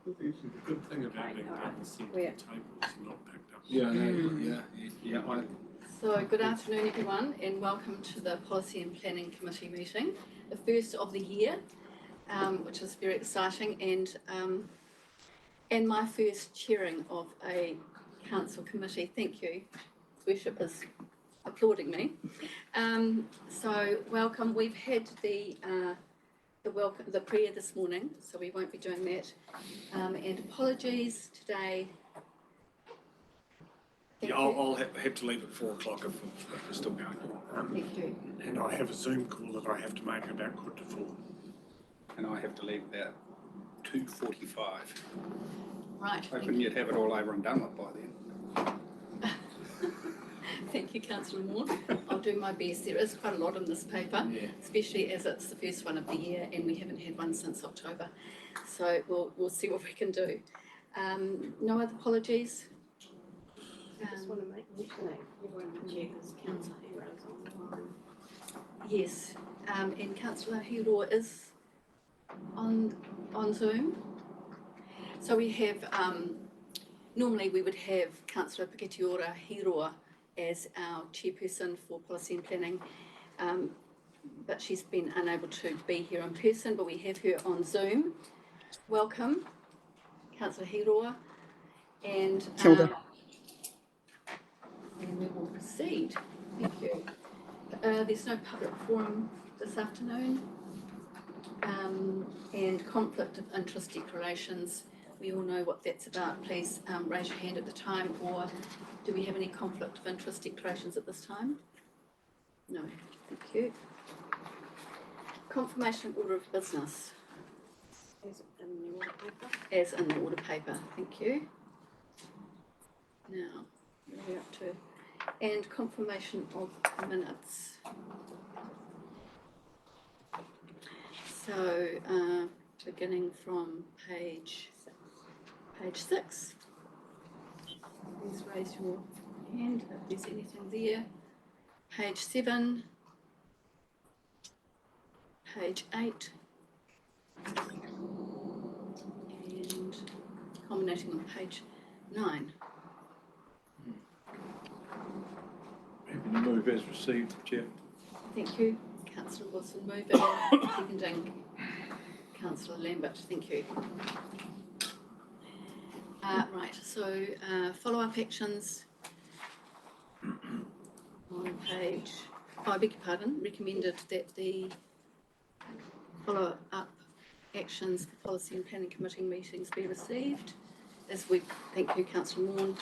The good thing about being down the centre of the table is not picked up. Yeah. So good afternoon everyone, and welcome to the Policy and Planning Committee meeting, the first of the year, which is very exciting, and my first chairing of a council committee. Thank you. Worship is applauding me. So welcome. We've had the prayer this morning, so we won't be doing that. And apologies today. I'll have to leave at 4 o'clock if we're still going. Thank you. And I have a Zoom call that I have to make about 3:45. And I have to leave about 2:45. Right. Hoping you'd have it all over and done with by then. Thank you, Councillor Moore. I'll do my best. There is quite a lot in this paper, especially as it's the first one of the year and we haven't had one since October. So we'll see what we can do. No other apologies? I just want to make mention that everyone can check as Councillor Hero's online. Yes, and Councillor Hero is on Zoom. So we have, normally we would have Councillor Piketiora Hiroa as our chairperson for policy and planning, but she's been unable to be here in person, but we have her on Zoom. Welcome, Councillor Hiroa, and we will proceed. Thank you. There's no public forum this afternoon, and conflict of interest declarations. We all know what that's about. Please raise your hand at the time, or do we have any conflict of interest declarations at this time? No, thank you. Confirmation of order of business. As in the order paper. As in the order paper, thank you. Now, where are we up to? And confirmation of minutes. So, beginning from page 6. Please raise your hand if there's anything there. Page 7. Page 8. And culminating on page 9. Move as received, Chair. Thank you. Councillor Wilson moving, seconding Councillor Lambert. Thank you. Right, so follow-up actions on page, I beg your pardon, recommended that the follow-up actions for policy and planning committee meetings be received. Thank you, Councillor Morn,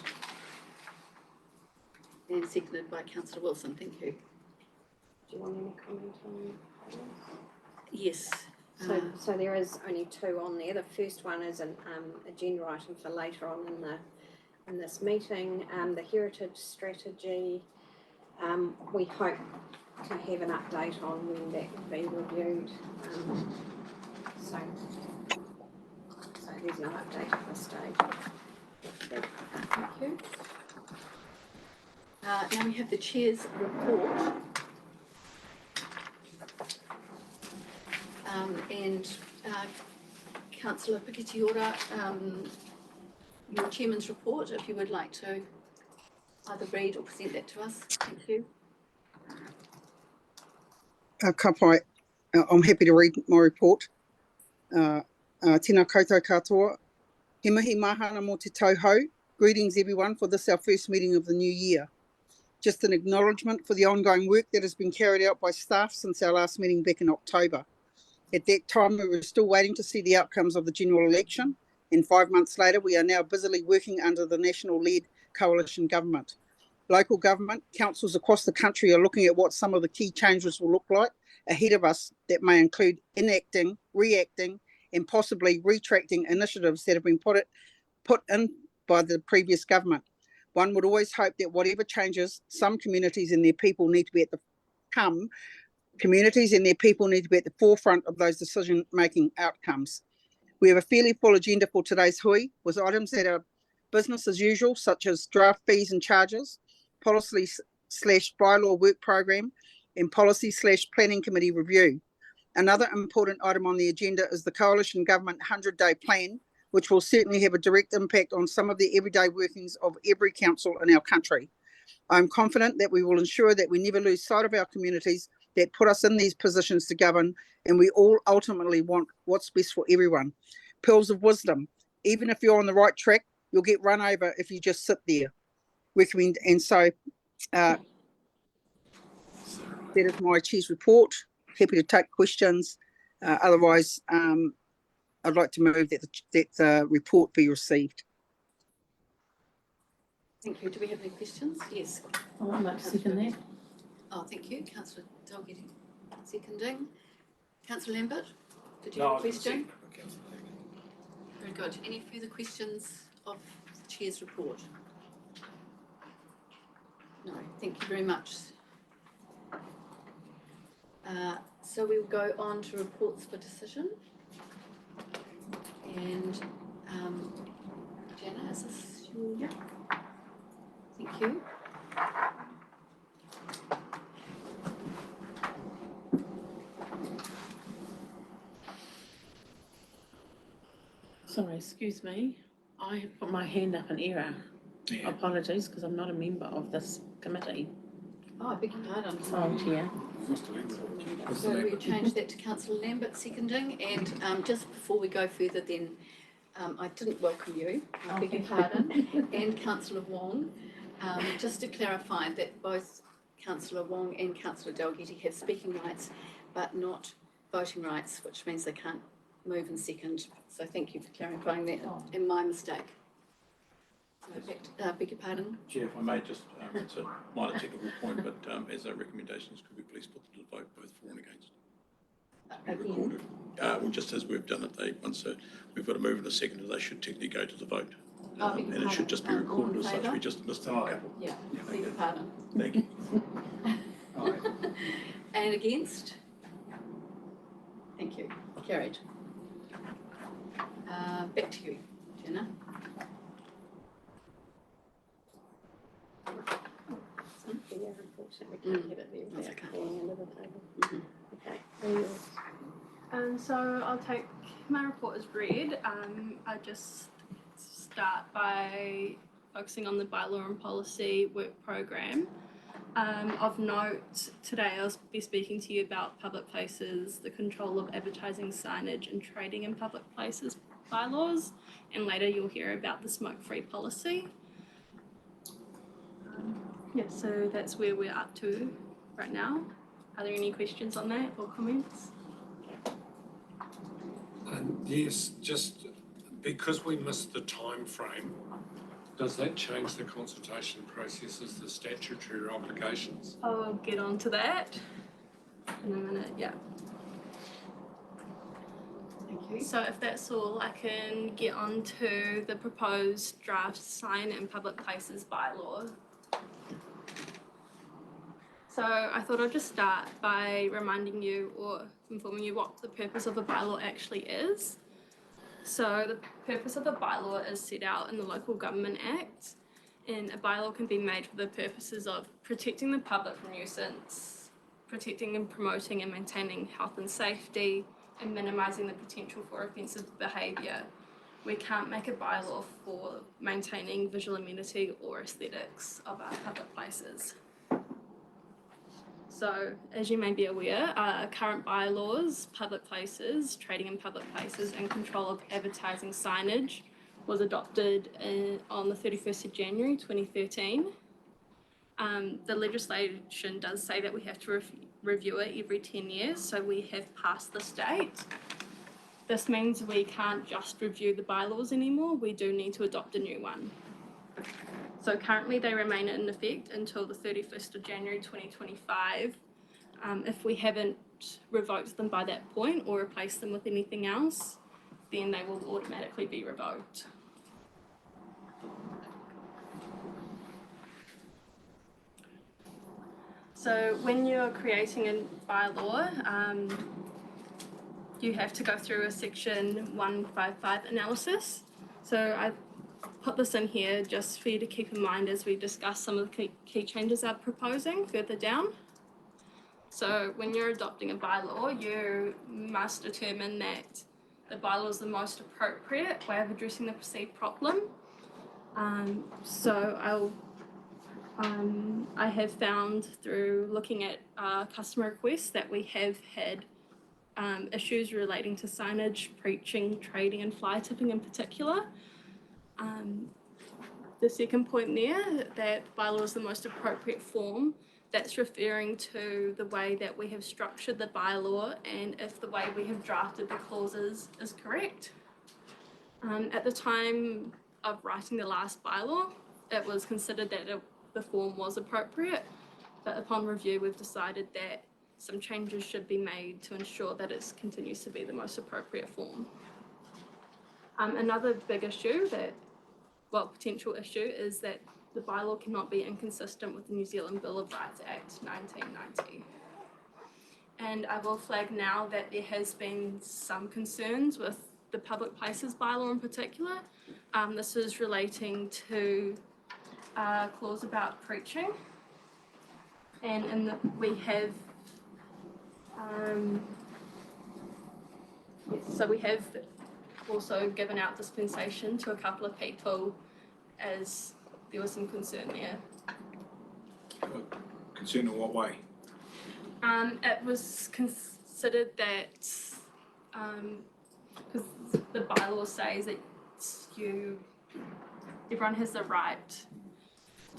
and seconded by Councillor Wilson. Thank you. Do you want any comment on those? Yes. So there is only 2 on there. The first one is an agenda item for later on in this meeting. The heritage strategy. We hope to have an update on when that will be reviewed. So there's no update at this stage. Thank you. Now we have the Chair's report. And Councillor Piketiora, your Chairman's report, if you would like to either read or present that to us. Thank you. I'm happy to read my report. Tēnā koutou katoa. He mihi mahana mō te tauhou. Greetings everyone for this our first meeting of the new year. Just an acknowledgement for the ongoing work that has been carried out by staff since our last meeting back in October. At that time, we were still waiting to see the outcomes of the general election, and 5 months later, we are now busily working under the national-led coalition government. Local government, councils across the country are looking at what some of the key changes will look like ahead of us that may include enacting, reacting, and possibly retracting initiatives that have been put in by the previous government. One would always hope that whatever changes, some communities and their people need to be at the forefront of those decision-making outcomes. We have a fairly full agenda for today's hui, with items that are business as usual, such as draft fees and charges, policy/bylaw work program, and policy/planning committee review. Another important item on the agenda is the Coalition Government 100-day plan, which will certainly have a direct impact on some of the everyday workings of every council in our country. I'm confident that we will ensure that we never lose sight of our communities that put us in these positions to govern, and we all ultimately want what's best for everyone. Pearls of wisdom: even if you're on the right track, you'll get run over if you just sit there. Recommend, and so that is my chair's report. Happy to take questions. Otherwise, I'd like to move that the report be received. Thank you. Do we have any questions? Yes. Oh, I'd like to second that. Oh, thank you. Councillor Dalgety seconding. Councillor Lambert, did you No, have a I was gonna question? say, okay. Very good. Any further questions of the Chair's report? No, thank you very much. So we'll go on to reports for decision. And Jenna, is this your? Yeah. Thank you. Sorry, excuse me. I have put my hand up in error. Yeah. Apologies, because I'm not a member of this committee. Oh, I beg your pardon. Oh, Chair. So we change that to Councillor Lambert seconding, and just before we go further then, I didn't welcome you, I beg your pardon, and Councillor Wong. Just to clarify that both Councillor Wong and Councillor Dalgety have speaking rights, but not voting rights, which means they can't move and second. So thank you for clarifying that, and my mistake. Beg your pardon. Chair, if I may just, it's a minor technical point, but as our recommendations, could we please put them to the vote, both for and against? Be recorded. Well, just as we've done it, once we've got to move in a second, they should technically go to the vote. And it should just be recorded as such. We just missed a couple. Yeah, beg your pardon. Thank you. And against? Thank you. Carried. Back to you, Jenna. Unfortunately, we can't get it there That's without okay. falling under the table. Okay. So I'll take my report as read. I just start by focusing on the bylaw and policy work program. Of note, today I'll be speaking to you about public places, the control of advertising, signage and trading in public places bylaws, and later you'll hear about the smoke-free policy. So that's where we're up to right now. Are there any questions on that or comments? Yes, just because we missed the time frame, does that change the consultation processes, the statutory obligations? I'll get on to that in a minute, yeah. Thank you. So if that's all, I can get on to the proposed draft sign and public places bylaw. So I thought I'd just start by reminding you or informing you what the purpose of a bylaw actually is. So the purpose of a bylaw is set out in the Local Government Act, and a bylaw can be made for the purposes of protecting the public from nuisance, protecting and promoting and maintaining health and safety, and minimising the potential for offensive behaviour. We can't make a bylaw for maintaining visual amenity or aesthetics of our public places. So, as you may be aware, current bylaws, public places, trading in public places and control of advertising signage was adopted on the 31st of January 2013. The legislation does say that we have to review it every 10 years, so we have passed this date. This means we can't just review the bylaws anymore, we do need to adopt a new one. So currently they remain in effect until the 31st of January 2025. If we haven't revoked them by that point or replaced them with anything else, then they will automatically be revoked. So when you're creating a bylaw, you have to go through a section 155 analysis. So I've put this in here just for you to keep in mind as we discuss some of the key changes I'm proposing further down. So when you're adopting a bylaw, you must determine that the bylaw is the most appropriate way of addressing the perceived problem. So I have found through looking at customer requests that we have had issues relating to signage, preaching, trading and fly tipping in particular. The second point there, that bylaw is the most appropriate form, that's referring to the way that we have structured the bylaw and if the way we have drafted the clauses is correct. At the time of writing the last bylaw, it was considered that the form was appropriate, but upon review we've decided that some changes should be made to ensure that it continues to be the most appropriate form. Another big issue potential issue is that the bylaw cannot be inconsistent with the New Zealand Bill of Rights Act 1990. And I will flag now that there has been some concerns with the public places bylaw in particular. This is relating to a clause about preaching. And we have we have also given out dispensation to a couple of people as there was some concern there. Concern in what way? It was considered that because the bylaw says that everyone has the right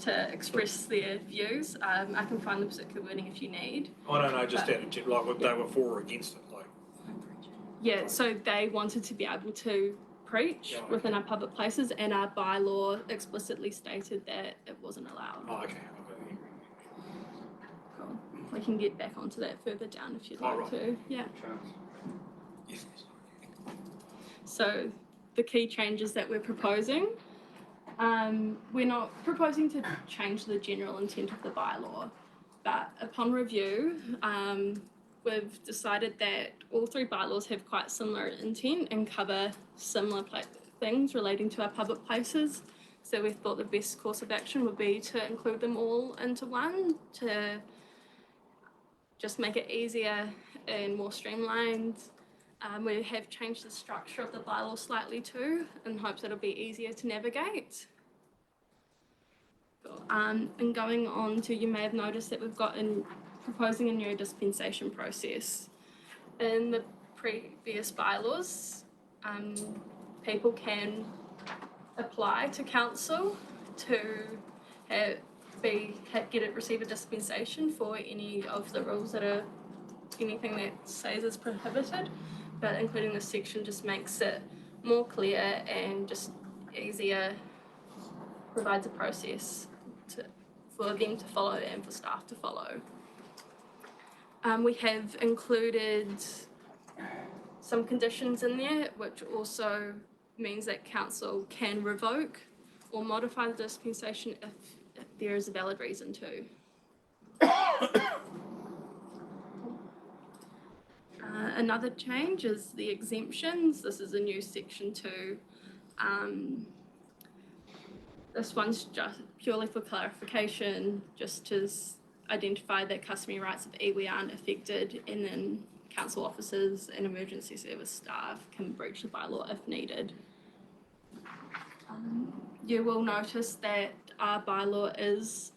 to express their views. I can find the particular wording if you need. I don't know, just out of like they were for or against it, like. Yeah, so they wanted to be able to preach within our public places, and our bylaw explicitly stated that it wasn't allowed. Oh, okay. Cool. We can get back onto that further down if you'd like to. Yeah. Yes. So the key changes that we're proposing, we're not proposing to change the general intent of the bylaw, but upon review, we've decided that all three bylaws have quite similar intent and cover similar things relating to our public places. So we thought the best course of action would be to include them all into one to just make it easier and more streamlined. We have changed the structure of the bylaw slightly too, in hopes that it'll be easier to navigate. And going on to, you may have noticed that we've got proposing a new dispensation process. In the previous bylaws, people can apply to council to receive a dispensation for any of the rules that are anything that says is prohibited, but including this section just makes it more clear and just easier, provides a process for them to follow and for staff to follow. We have included some conditions in there, which also means that council can revoke or modify the dispensation if there is a valid reason to. Another change is the exemptions. This is a new section 2. This one's just purely for clarification, just to identify that customary rights of iwi aren't affected, and then council officers and emergency service staff can breach the bylaw if needed. You will notice that our bylaw is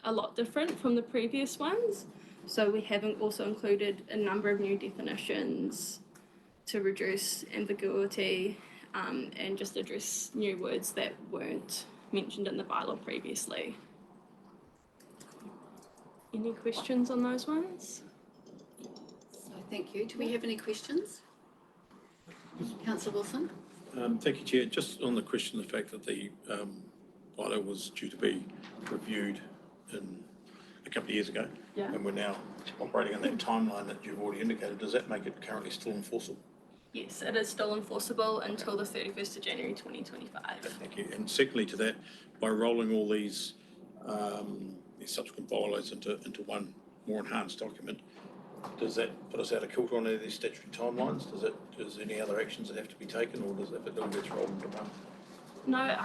a lot different from the previous ones. So we have also included a number of new definitions to reduce ambiguity and just address new words that weren't mentioned in the bylaw previously. Any questions on those ones? So thank you. Do we have any questions? Councillor Wilson? Thank you, Chair. Just on the question, the fact that the bylaw was due to be reviewed a couple of years ago, and we're now operating on that timeline that you've already indicated, does that make it currently still enforceable? Yes, it is still enforceable until the 31st of January 2025. Thank you. And secondly to that, by rolling all these subsequent bylaws into one more enhanced document, does that put us out of kilter on any of these statutory timelines? Does any other actions that have to be taken, or does it all gets rolled into one? No,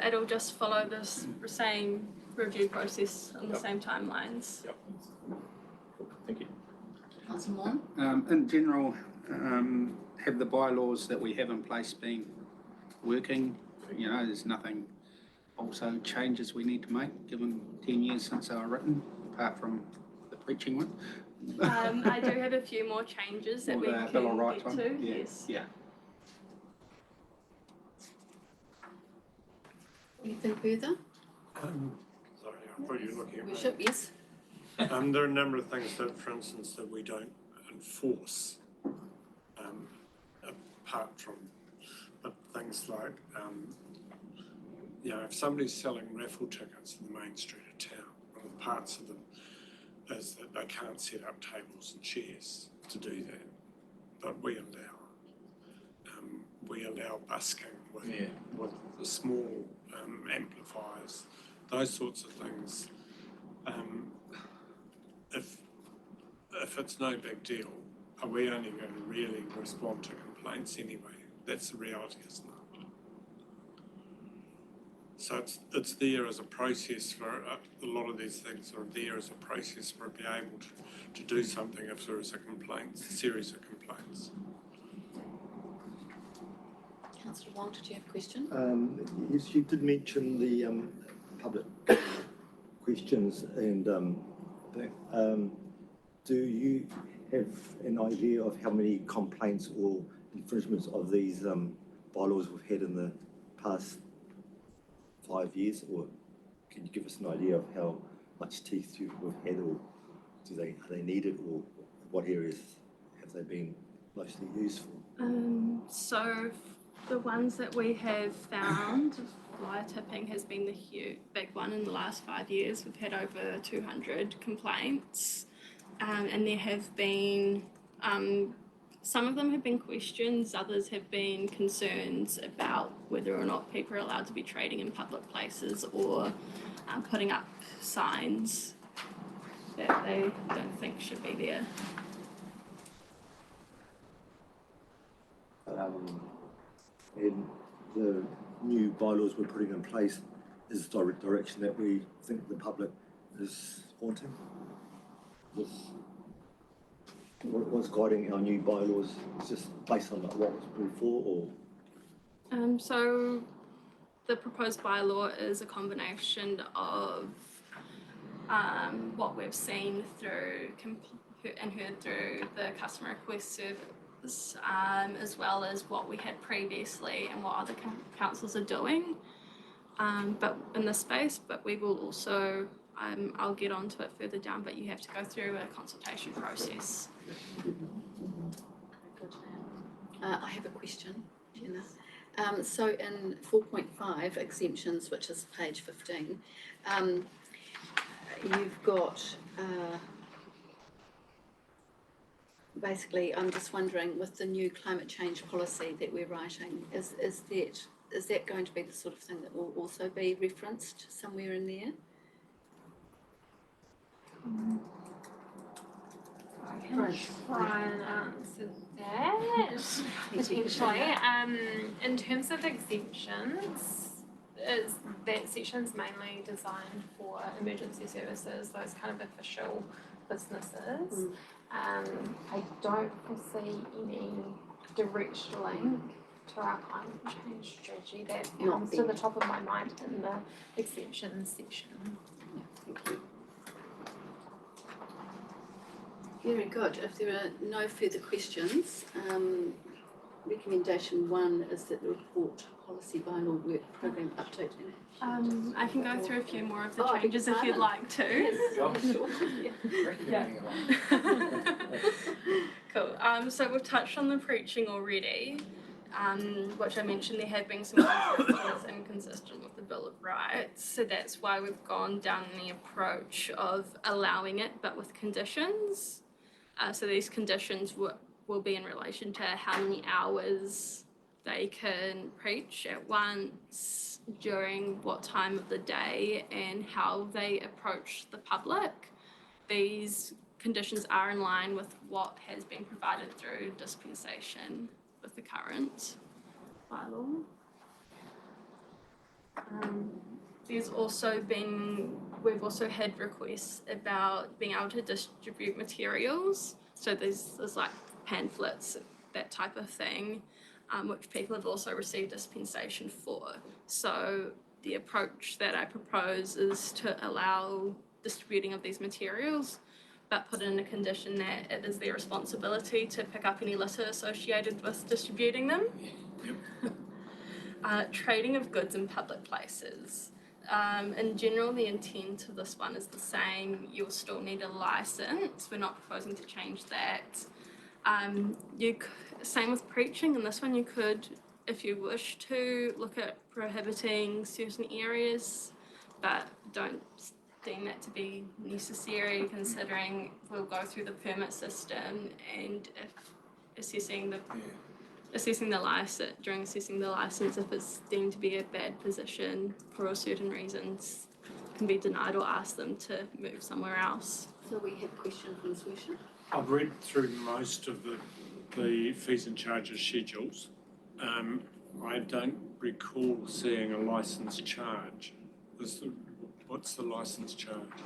it'll just follow this same review process on the same timelines. Yep. Thank you. Councillor Morn? In general, Have the bylaws that we have in place been working? You know, there's nothing also changes we need to make, given 10 years since they were written, apart from the preaching one. I do have a few more changes that Or we the can Bill of Rights get one? to. Yeah, Yes. yeah. Anything further? Sorry, I thought you were looking at me. Worship, yes. There are a number of things that, for instance, that we don't enforce, apart from, but things like, you know, if somebody's selling raffle tickets in the main street of town, one of the parts of them is that they can't set up tables and chairs to do that, but we allow busking with the small amplifiers, those sorts of things. If it's no big deal, are we only going to really respond to complaints anyway? That's the reality, isn't it? So it's there as a process for a lot of these things are there as a process for be able to do something if there is a series of complaints. Councillor Wong, did you have a question? Yes, you did mention the public questions and do you have an idea of how many complaints or infringements of these bylaws we've had in the past 5 years, or can you give us an idea of how much teeth we've had, or are they needed, or what areas have they been mostly used for? So the ones that we have found, wire tipping has been the big one in the last 5 years. We've had over 200 complaints, and there have been some of them have been questions, others have been concerns about whether or not people are allowed to be trading in public places or putting up signs that they don't think should be there. And the new bylaws we're putting in place is the direction that we think the public is wanting. What's guiding our new bylaws is just based on what was before, or? So the proposed bylaw is a combination of what we've seen through and heard through the customer request service, as well as what we had previously and what other councils are doing, but in this space. But we will also, I'll get onto it further down, but you have to go through a consultation process. Good. I have a question, Jenna. So in 4.5 exemptions, which is page 15, you've got basically, I'm just wondering, with the new climate change policy that we're writing, is that going to be the sort of thing that will also be referenced somewhere in there? I can try and answer that potentially. In terms of exemptions, that section's mainly designed for emergency services, those kind of official businesses. I don't foresee any direct link to our climate change strategy that comes to the top of my mind in the exemptions section. Yeah, thank you. Very good. If there are no further questions, recommendation 1 is that the report policy bylaw work programme update. I can go through a few more of the changes if you'd like to. Yes, Cool. So we've touched on the preaching already, which I mentioned there have been some consistencies inconsistent with the Bill of Rights. So that's why we've gone down the approach of allowing it, but with conditions. So these conditions will be in relation to how many hours they can preach at once, during what time of the day, and how they approach the public. These conditions are in line with what has been provided through dispensation with the current bylaw. We've also had requests about being able to distribute materials. So there's like pamphlets that type of thing, which people have also received dispensation for. So the approach that I propose is to allow distributing of these materials, but put in a condition that it is their responsibility to pick up any litter associated with distributing them. Trading of goods in public places. In general, the intent of this one is the same. You'll still need a license. We're not proposing to change that. Same with preaching. In this one, you could, if you wish to, look at prohibiting certain areas, but don't deem that to be necessary, considering we'll go through the permit system, and if assessing the license, during assessing the license, if it's deemed to be a bad position for certain reasons, can be denied or ask them to move somewhere else. So we have a question from Swisha. I've read through most of the fees and charges schedules. I don't recall seeing a license charge. What's the license charge?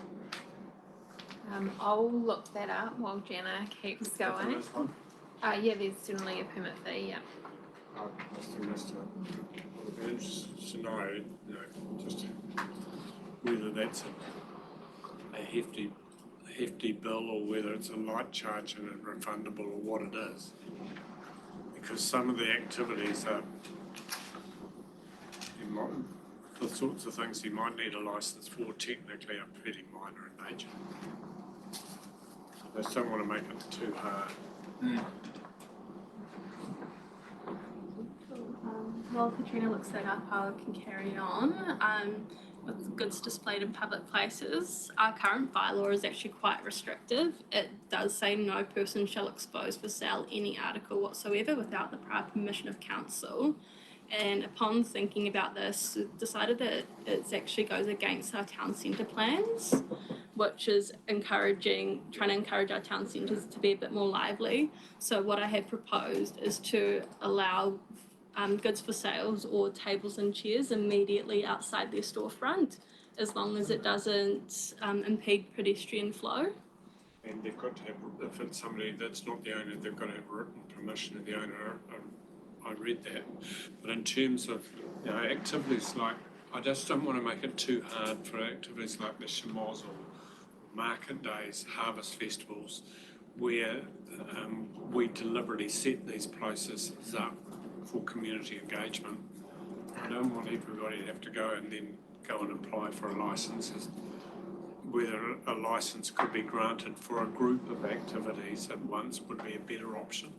I'll look that up while Jenna keeps going. This one? Yeah, there's certainly a permit fee, yeah. I must have missed it. I'd be interested to know, just whether that's a hefty bill or whether it's a light charge and a refundable or what it is. Because some of the activities are, the sorts of things you might need a license for technically are pretty minor in nature. So I just don't want to make it too hard. While Katrina looks that up, I can carry on. With goods displayed in public places, our current bylaw is actually quite restrictive. It does say no person shall expose for sale any article whatsoever without the prior permission of council. And upon thinking about this, decided that it actually goes against our town centre plans, which is trying to encourage our town centres to be a bit more lively. So what I have proposed is to allow goods for sales or tables and chairs immediately outside their storefront, as long as it doesn't impede pedestrian flow. And they've got to have, if it's somebody that's not the owner, they've got to have written permission of the owner. I read that. But in terms of activities like, I just don't want to make it too hard for activities like the Shemos or market days, harvest festivals, where we deliberately set these places up for community engagement. I don't want everybody to have to go and apply for a licence. Whether a licence could be granted for a group of activities at once would be a better option.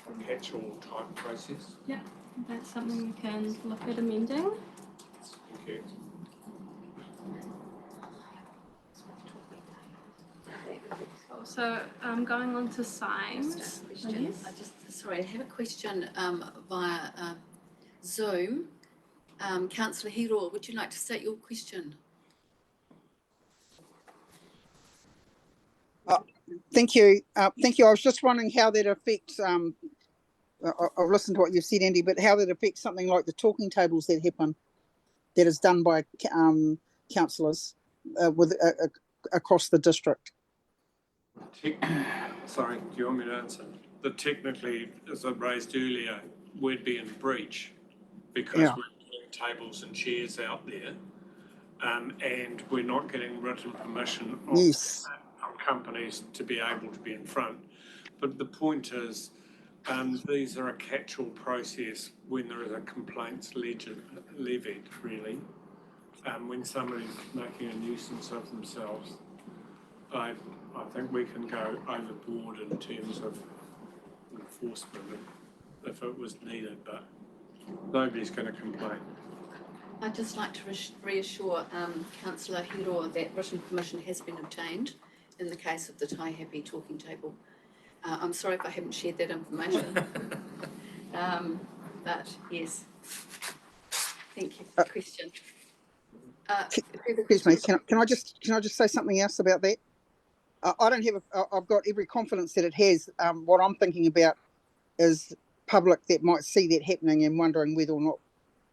A catch-all type process. Yeah, that's something we can look at amending. Thank you. So going on to signs. Yes. I have a question via Zoom. Councillor Hiro, would you like to state your question? Thank you. Thank you. I was just wondering how that affects, I've listened to what you've said, Andy, but how that affects something like the talking tables that happen, that is done by councillors across the district. Sorry, do you want me to answer? Technically, as I raised earlier, we'd be in breach because we're putting tables and chairs out there, and we're not getting written permission of companies to be able to be in front. But the point is, these are a catch-all process when there is a complaints levied, really. When somebody's making a nuisance of themselves, I think we can go overboard in terms of enforcement if it was needed, but nobody's going to complain. I'd just like to reassure Councillor Hiro that written permission has been obtained in the case of the Tai Happy talking table. I'm sorry if I haven't shared that information, but yes. Thank you for the question. Excuse me. Can I just say something else about that? I don't have. I've got every confidence that it has. What I'm thinking about is public that might see that happening and wondering whether or not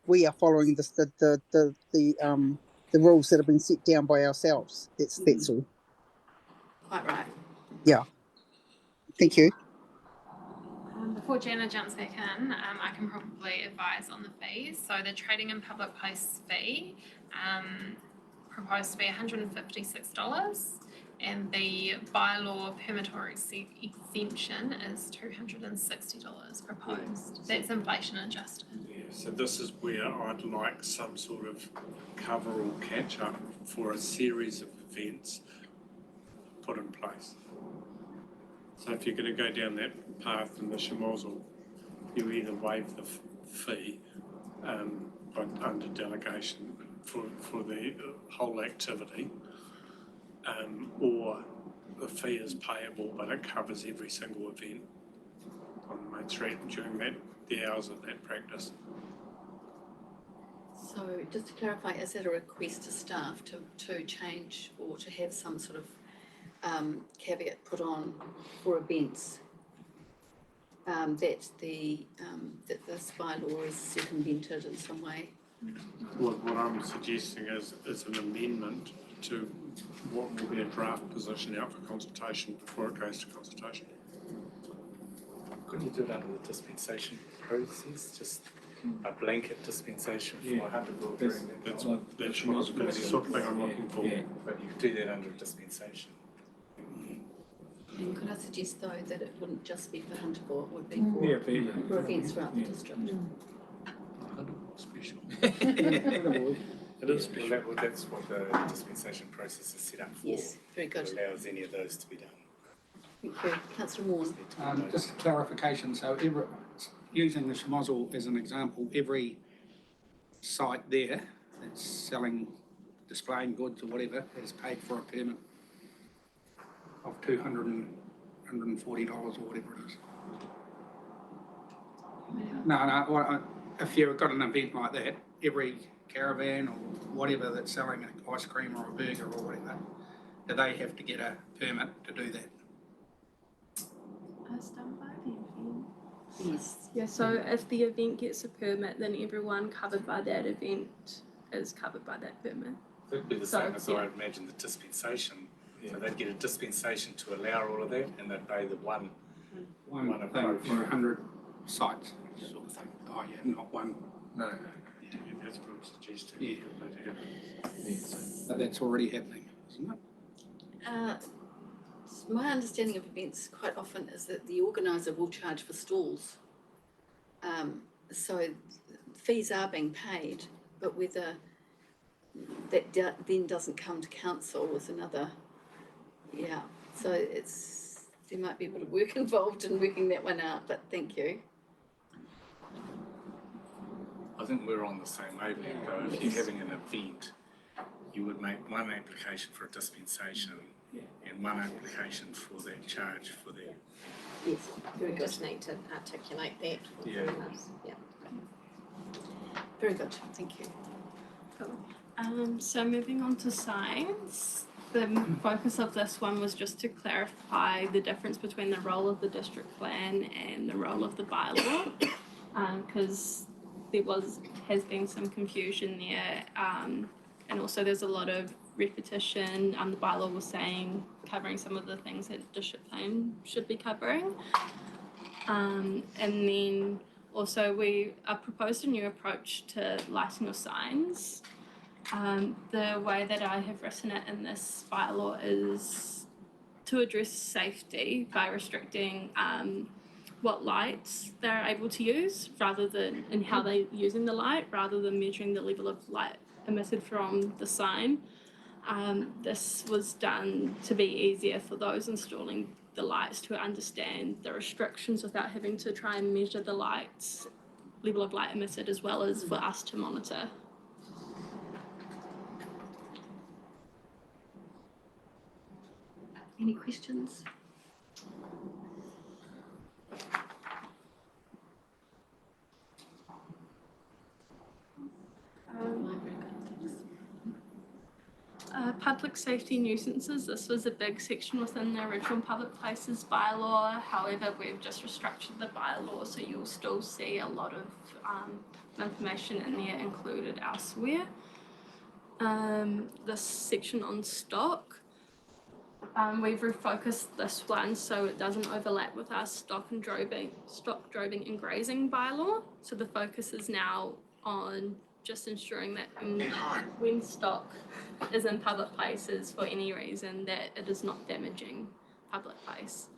we are following the rules that have been set down by ourselves. That's all. Quite right. Yeah. Thank you. Before Jana jumps back in, I can probably advise on the fees. So the trading in public place fee proposed to be $156, and the bylaw permittary exemption is $260 proposed. That's inflation adjusted. Yeah, so this is where I'd like some sort of cover or catch up for a series of events put in place. So if you're going to go down that path in the Shimozel, you either waive the fee but under delegation for the whole activity, or the fee is payable but it covers every single event on Main Street during the hours of that practice. So just to clarify, is that a request to staff to change or to have some sort of caveat put on for events that this bylaw is circumvented in some way? What I'm suggesting is an amendment to what will be a draft position out for consultation before it goes to consultation. Couldn't you do it under the dispensation process, just a blanket dispensation for That's the sort of thing I'm looking for. Yeah, but you could do that under a dispensation. And could I suggest though that it wouldn't just be for Hunterville, it would be for events throughout the district? Special. It is special. Well, that's what the dispensation process is set up for. Yes, very good. It allows any of those to be done. Thank you. Councillor Moore. Just a clarification, so using the Schmozzle as an example, every site there that's selling, displaying goods or whatever has paid for a permit of $240 or whatever it is. No, if you've got an event like that, every caravan or whatever that's selling an ice cream or a burger or whatever, do they have to get a permit to do that? As done by the event. Yes. Yeah, so if the event gets a permit, then everyone covered by that event is covered by that permit. It'd be the same as I imagine the dispensation. So they'd get a dispensation to allow all of that, and they'd pay the one thing for 100 sites, sort of thing. Oh yeah, not one. No. Yeah, that's what I'm suggesting. Yeah. But that's already happening, isn't it? My understanding of events quite often is that the organiser will charge for stalls. So fees are being paid, but whether that then doesn't come to council is another, so there might be a bit of work involved in working that one out, but thank you. I think we're on the same wavelength though. If you're having an event, you would make one application for a dispensation and one application for that charge for that. Yes, very We good. just need to articulate that. Yeah. Yeah. Very good, thank you. Cool. So moving on to signs, the focus of this one was just to clarify the difference between the role of the district plan and the role of the bylaw, because has been some confusion there, and also there's a lot of repetition. The bylaw was covering some of the things that district plan should be covering, and then also we proposed a new approach to lighting of signs. The way that I have written it in this bylaw is to address safety by restricting what lights they're able to use rather than in how they're using the light, rather than measuring the level of light emitted from the sign. This was done to be easier for those installing the lights to understand the restrictions without having to try and measure the lights, level of light emitted, as well as for us to monitor. Any questions? Public safety nuisances, this was a big section within the original public places bylaw. However, we've just restructured the bylaw, so you'll still see a lot of information in there included elsewhere. This section on stock, We've refocused this one so it doesn't overlap with our stock droving and grazing bylaw. So the focus is now on just ensuring that when stock is in public places for any reason, that it is not damaging public place.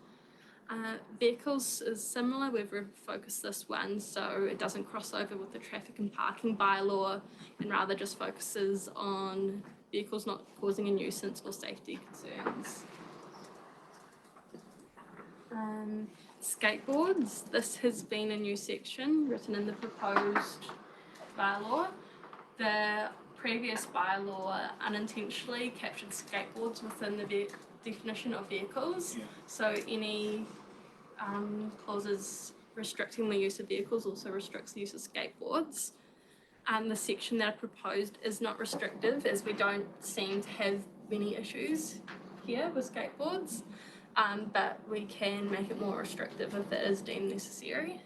Vehicles is similar. We've refocused this one so it doesn't cross over with the traffic and parking bylaw, and rather just focuses on vehicles not causing a nuisance or safety concerns. Skateboards. This has been a new section written in the proposed bylaw. The previous bylaw unintentionally captured skateboards within the definition of vehicles. Yeah. So any clauses restricting the use of vehicles also restricts the use of skateboards. The section that I proposed is not restrictive, as we don't seem to have many issues here with skateboards, but we can make it more restrictive if it is deemed necessary.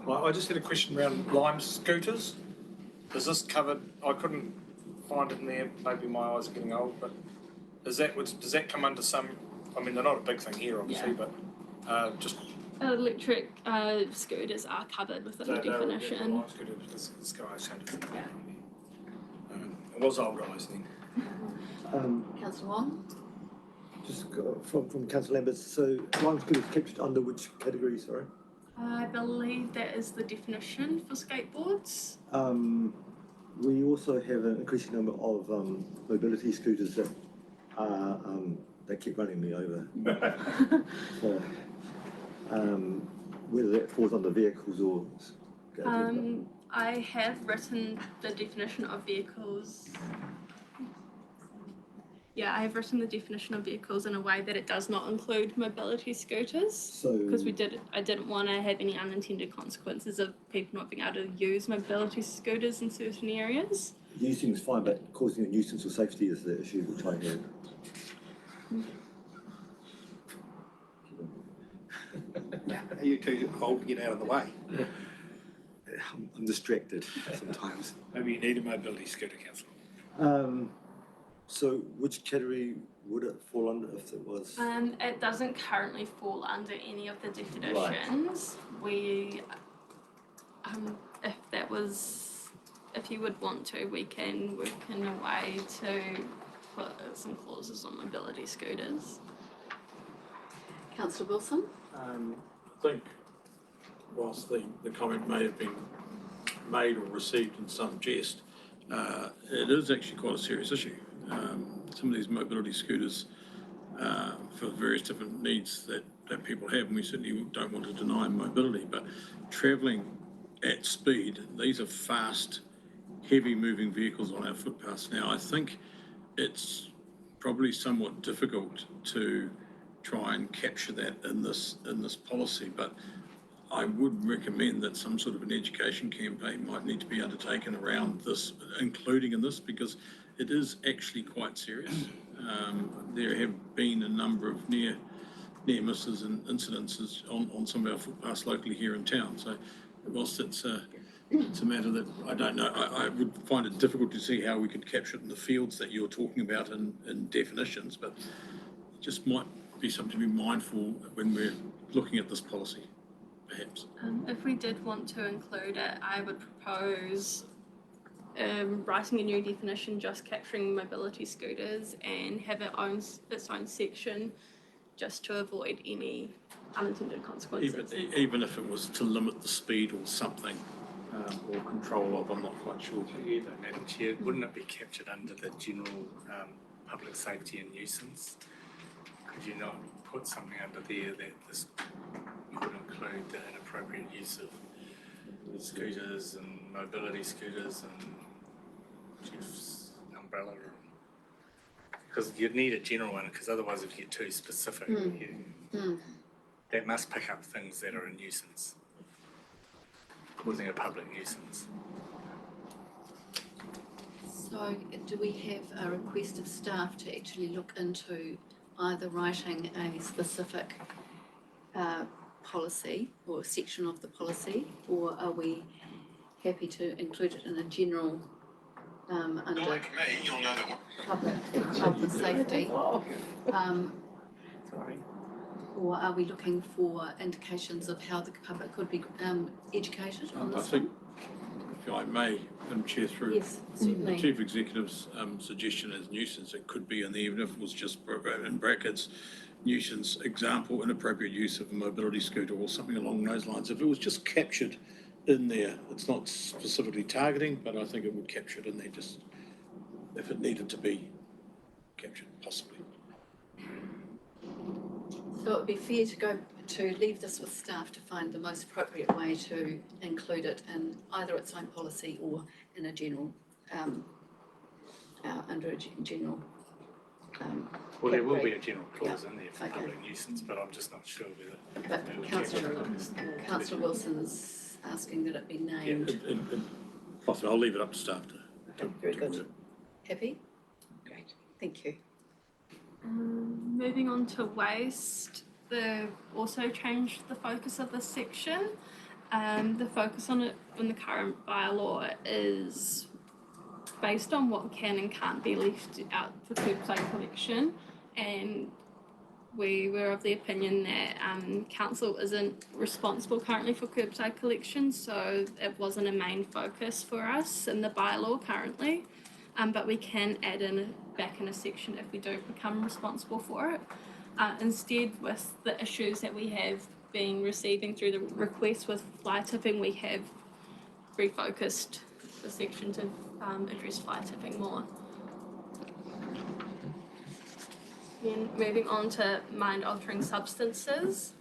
I just had a question around Lime scooters. Is this covered? I couldn't find it in there. Maybe my eyes are getting old, but does that come under some? I mean, they're not a big thing here, obviously, Yeah. but just Electric scooters are covered within the definition. Lime scooter because this guy sounded. Yeah. It was old guys then. Councillor Wong? Just from Councillor Lambert, so Lime scooters captured under which category, sorry? I believe that is the definition for skateboards. We also have an increasing number of mobility scooters that they keep running me over. So, whether that falls under vehicles or I have written the definition of vehicles. Yeah, I have written the definition of vehicles in a way that it does not include mobility scooters. So because I didn't want to have any unintended consequences of people not being able to use mobility scooters in certain areas. using is fine, but causing a nuisance or safety is the issue which I have. Are you too old to get out of the way? I'm distracted sometimes. Maybe you need a mobility scooter, councillor. So which category would it fall under if it was? It doesn't currently fall under any of the definitions. We, if you would want to, we can work in a way to put some clauses on mobility scooters. Councillor Wilson? I think whilst the comment may have been made or received in some jest, it is actually quite a serious issue. Some of these mobility scooters for various different needs that people have, and we certainly don't want to deny mobility, but travelling at speed, these are fast, heavy moving vehicles on our footpaths. Now, I think it's probably somewhat difficult to try and capture that in this policy, but I would recommend that some sort of an education campaign might need to be undertaken around this, including in this, because it is actually quite serious. There have been a number of near misses and incidences on some of our footpaths locally here in town. So whilst it's a matter that I don't know, I would find it difficult to see how we could capture it in the fields that you're talking about in definitions, but it just might be something to be mindful when we're looking at this policy, perhaps. If we did want to include it, I would propose writing a new definition just capturing mobility scooters and have its own section just to avoid any unintended consequences. Even if it was to limit the speed or something, or control of, I'm not quite sure. Yeah, though, Madam Chair, wouldn't it be captured under the general public safety and nuisance? Could you not put something under there that this could include the inappropriate use of scooters and mobility scooters and chief's umbrella? Because you'd need a general one, because otherwise if you get too specific, that must pick up things that are a nuisance, causing a public nuisance. So do we have a request of staff to actually look into either writing a specific policy or section of the policy, or are we happy to include it in a general under Like me, you'll know that one. public health and safety? Sorry. Or are we looking for indications of how the public could be educated on I this think, one? if I may, Madam Chair, through Yes, the certainly. Chief Executive's suggestion as nuisance, it could be in there, even if it was just in brackets, nuisance example, inappropriate use of a mobility scooter or something along those lines. If it was just captured in there, it's not specifically targeting, but I think it would capture it in there just if it needed to be captured, possibly. So it would be fair to leave this with staff to find the most appropriate way to include it in either its own policy or in a general, under a general. Well, there will be category. a general clause in there for Okay. public nuisance, but I'm just not sure whether. But it would capture it. Councillor Wilson's asking that it be Yeah, named. possibly, I'll leave it up to staff to. Very good. Happy? Great, thank you. Moving on to waste, they've also changed the focus of this section. The focus on it in the current bylaw is based on what can and can't be left out for curbside collection, and we were of the opinion that council isn't responsible currently for curbside collection, so it wasn't a main focus for us in the bylaw currently. But we can add back in a section if we do become responsible for it. Instead, with the issues that we have been receiving through the request with fly tipping, we have refocused the section to address fly tipping more. Then moving on to mind-altering substances.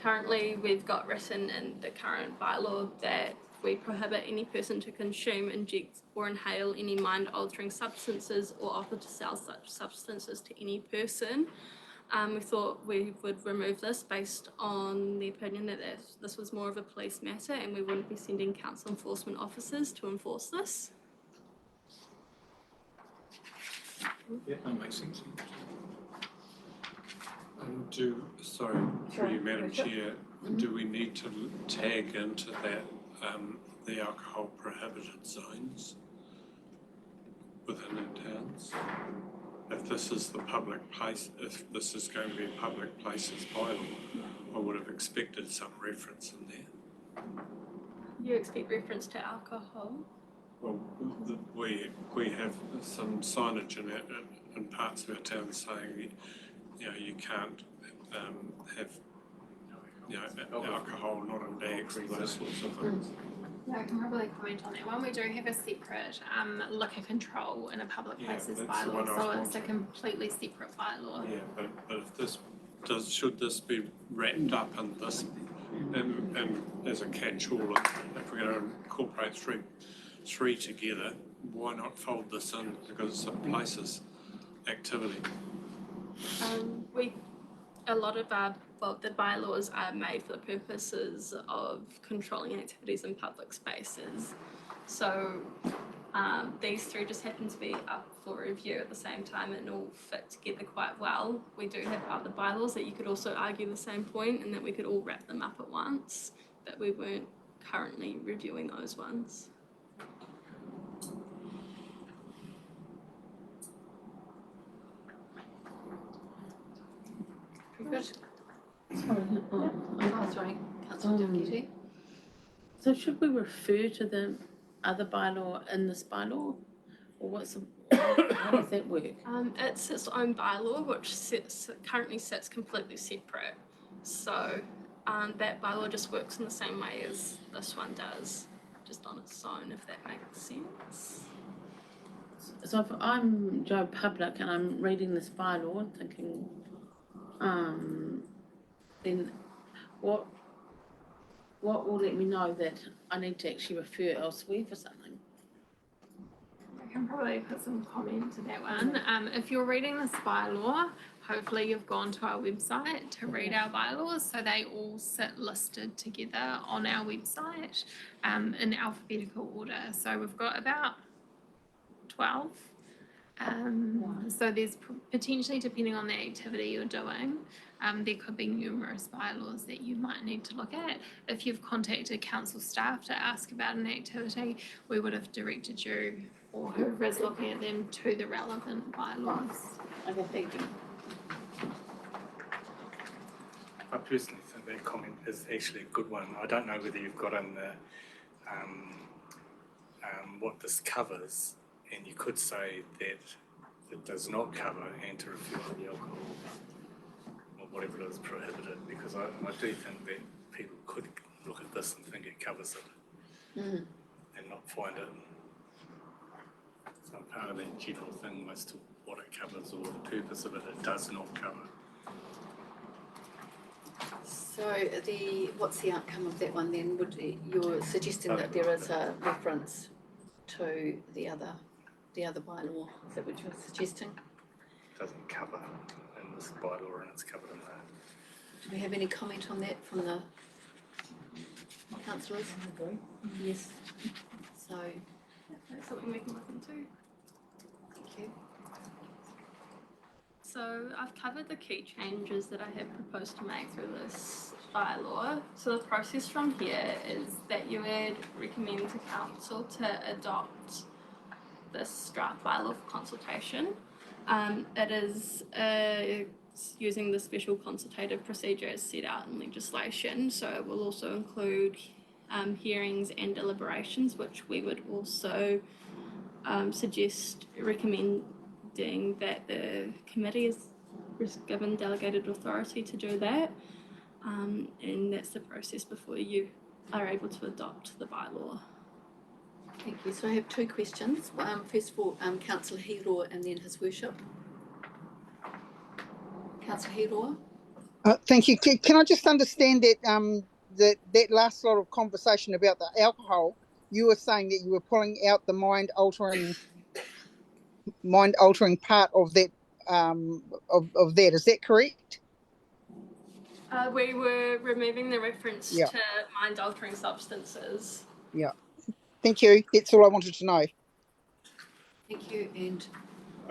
Currently, we've got written in the current bylaw that we prohibit any person to consume, inject or inhale any mind-altering substances or offer to sell such substances to any person. We thought we would remove this based on the opinion that this was more of a police matter and we wouldn't be sending council enforcement officers to enforce this. Yeah, that makes sense. Sorry, through you, Madam Chair, do we need to tag into that the alcohol prohibited zones within our towns? If this is the public place, if this is going to be a public places bylaw, I would have expected some reference in there. You expect reference to alcohol? Well, we have some signage in parts of our town saying, you know, you can't have, you know, alcohol not in bags, those sorts of things. Yeah, I can probably comment on that one. We do have a separate liquor control in a public places that's the bylaw, one I was so it's a wanting. completely separate bylaw. Yeah, but if this should this be wrapped up in this, and as a catch-all, if we're going to incorporate three together, why not fold this in because it's a places activity? A lot of the bylaws are made for the purposes of controlling activities in public spaces. So these three just happen to be up for review at the same time and all fit together quite well. We do have other bylaws that you could also argue the same point and that we could all wrap them up at once, but we weren't currently reviewing those ones. Good. Sorry. Oh, sorry, Councillor Deputy. So should we refer to the other bylaw in this bylaw? Or how does that work? It's its own bylaw, which currently sits completely separate. So that bylaw just works in the same way as this one does, just on its own, if that makes sense. So if I'm Joe Public and I'm reading this bylaw thinking, then what will let me know that I need to actually refer elsewhere for something? I can probably put some comment to that one. If you're reading this bylaw, hopefully you've gone to our website to read our bylaws, so they all sit listed together on our website in alphabetical order. So we've got about 12 So there's potentially, depending on the activity you're doing, there could be numerous bylaws that you might need to look at. If you've contacted council staff to ask about an activity, we would have directed you or whoever's looking at them to the relevant bylaws. Okay, thank you. I personally think that comment is actually a good one. I don't know whether you've got in the what this covers, and you could say that it does not cover and to refer to the alcohol or whatever it is prohibited, because I do think that people could look at this and think it covers it and not find it some part of that general thing as to what it covers or the purpose of it does not cover. So what's the outcome of that one then? You're suggesting that there is a reference to the other bylaw? Is that what you're suggesting? Doesn't cover in this bylaw, and it's covered in that. Do we have any comment on that from the councillors? Yes. So, That's something we can look into. thank you. So I've covered the key changes that I have proposed to make through this bylaw. So the process from here is that you would recommend to council to adopt this draft bylaw for consultation. It is using the special consultative procedure as set out in legislation. So it will also include hearings and deliberations, which we would also recommending that the committee is given delegated authority to do that, and that's the process before you are able to adopt the bylaw. Thank you. So I have two questions. First of all, Councillor Hiroa and then His Worship. Councillor Hiroa? Thank you. Can I just understand that that last lot of conversation about the alcohol? You were saying that you were pulling out the mind altering part of that of that. Is that correct? We were removing the reference Yeah. to mind-altering substances. Yeah. Thank you. That's all I wanted to know. Thank you. And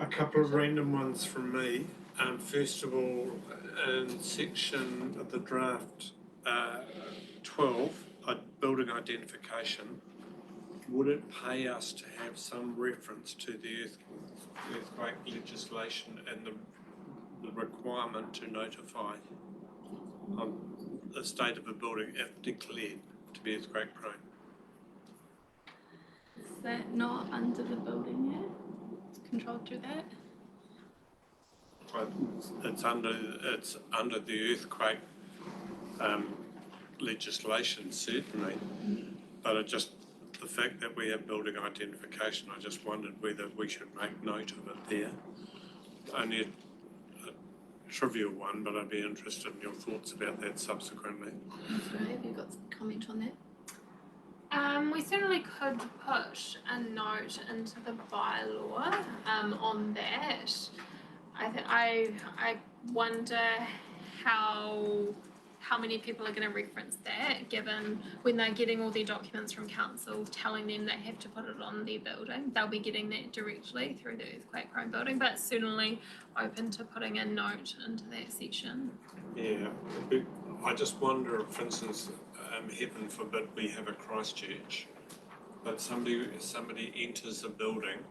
A couple of random ones from me. First of all, in section of the draft 12, building identification, would it pay us to have some reference to the earthquake legislation and the requirement to notify the state of a building if declared to be earthquake prone? Is that not under the building yet? It's controlled through that? It's under the earthquake legislation, certainly, but the fact that we have building identification, I just wondered whether we should make note of it there. Only a trivial one, but I'd be interested in your thoughts about that subsequently. Councillor, have you got a comment on that? We certainly could put a note into the bylaw on that. I wonder how many people are going to reference that, given when they're getting all their documents from council telling them they have to put it on their building. They'll be getting that directly through the earthquake prone building, but certainly open to putting a note into that section. Yeah, I just wonder if, for instance, heaven forbid we have a Christchurch, but somebody enters a building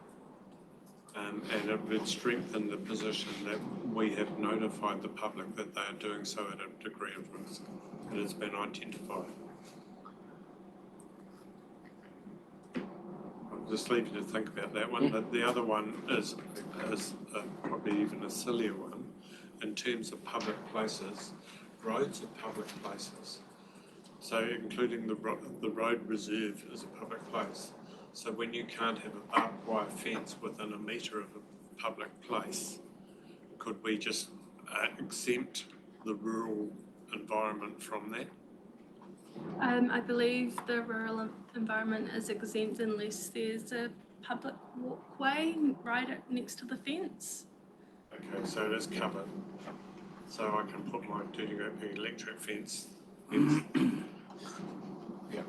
and it would strengthen the position that we have notified the public that they are doing so at a degree of risk that has been identified. I'll just leave you to think about that one, but the other one is probably even a sillier one in terms of public places. Roads are public places, so including the road reserve is a public place. So when you can't have a barbed wire fence within a metre of a public place, could we just exempt the rural environment from that? I believe the rural environment is exempt unless there's a public walkway right next to the fence. Okay, so it is covered. So I can put my 30 electric fence. Yeah.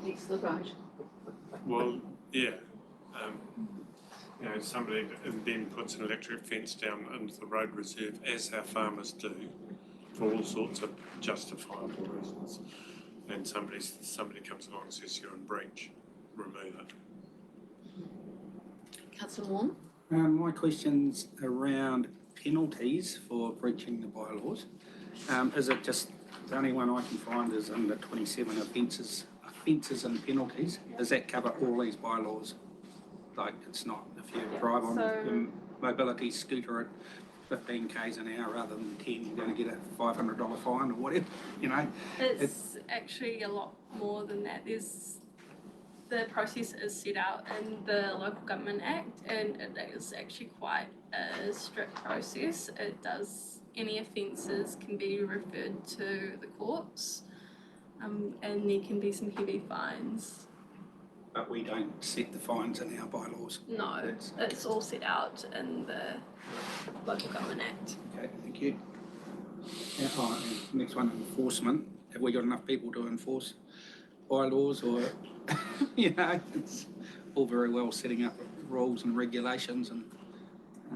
Next to the road. Well, yeah. You know, somebody then puts an electric fence down into the road reserve, as our farmers do, for all sorts of justifiable reasons. And somebody comes along and says you're in breach, remove it. Councillor Vaughan? My question's around penalties for breaching the bylaws. Is it just, the only one I can find is under 27 offences and penalties. Does that cover all these bylaws? Like, it's not, if you drive on a mobility scooter at 15 k's an hour rather than 10, you're going to get a $500 fine or whatever, you know? It's actually a lot more than that. The process is set out in the Local Government Act, and it is actually quite a strict process. Any offences can be referred to the courts, and there can be some heavy fines. But we don't set the fines in our bylaws. No, it's all set out in the Local Government Act. Okay, thank you. And next one, enforcement. Have we got enough people to enforce bylaws, or, you know, it's all very well setting up rules and regulations, and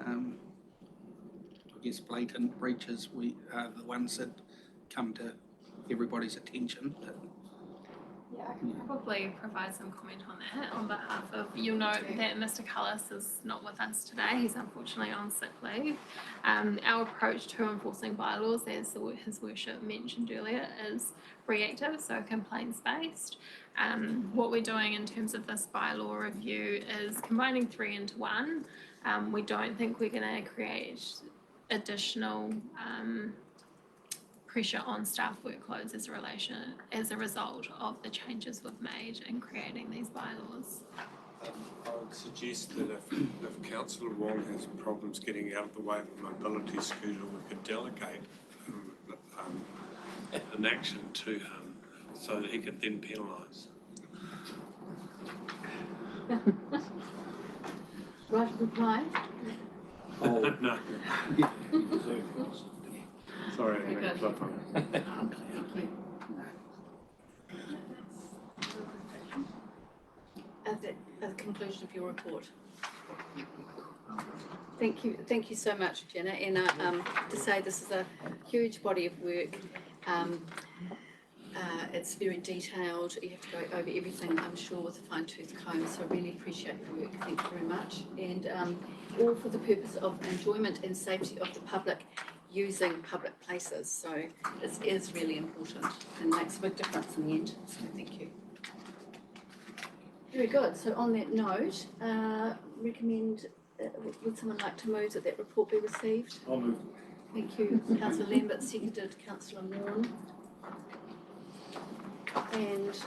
I guess blatant breaches are the ones that come to everybody's attention. But, Yeah, I can probably provide some comment on that on behalf of, you'll note that Mr. Cullis is not with us today. He's unfortunately on sick leave. Our approach to enforcing bylaws, as his worship mentioned earlier, is reactive, so complaints based. What we're doing in terms of this bylaw review is combining 3 into 1. We don't think we're going to create additional pressure on staff workloads as a result of the changes we've made in creating these bylaws. I would suggest that if Councillor Wong has problems getting out of the way of a mobility scooter, we could delegate an action to him so that he could then penalise. Right of reply? No. Sorry, I Very didn't good. click on it. Thank you. At the conclusion of your report. Thank you so much, Jenna. And to say this is a huge body of work. It's very detailed. You have to go over everything, I'm sure, with a fine-tooth comb. So I really appreciate your work. Thank you very much. And all for the purpose of enjoyment and safety of the public using public places. So it is really important and makes a big difference in the end. So thank you. Very good. So on that note, recommend, would someone like to move that report be received? I'll move. Thank you, Councillor Lambert, seconded Councillor Vaughan. And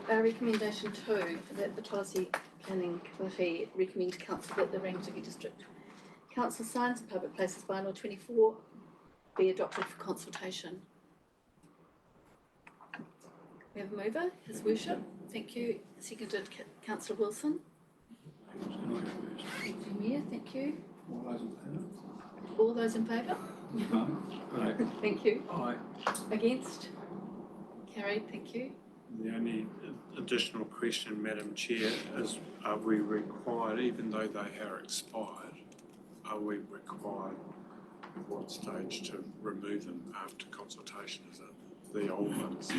recommendation 2, that the Policy Planning Committee recommend to Council that the Rangitikei District Council signs the Public Places Bylaw 24 be adopted for consultation. We have a mover, His Worship. Thank you. Seconded Councillor Wilson. Mayor, thank you. All those in favour? Aye. Thank you. Aye. Against? Carried, thank you. The only additional question, Madam Chair, is are we required, even though they are expired, are we required at what stage to remove them after consultation? Is it the old ones?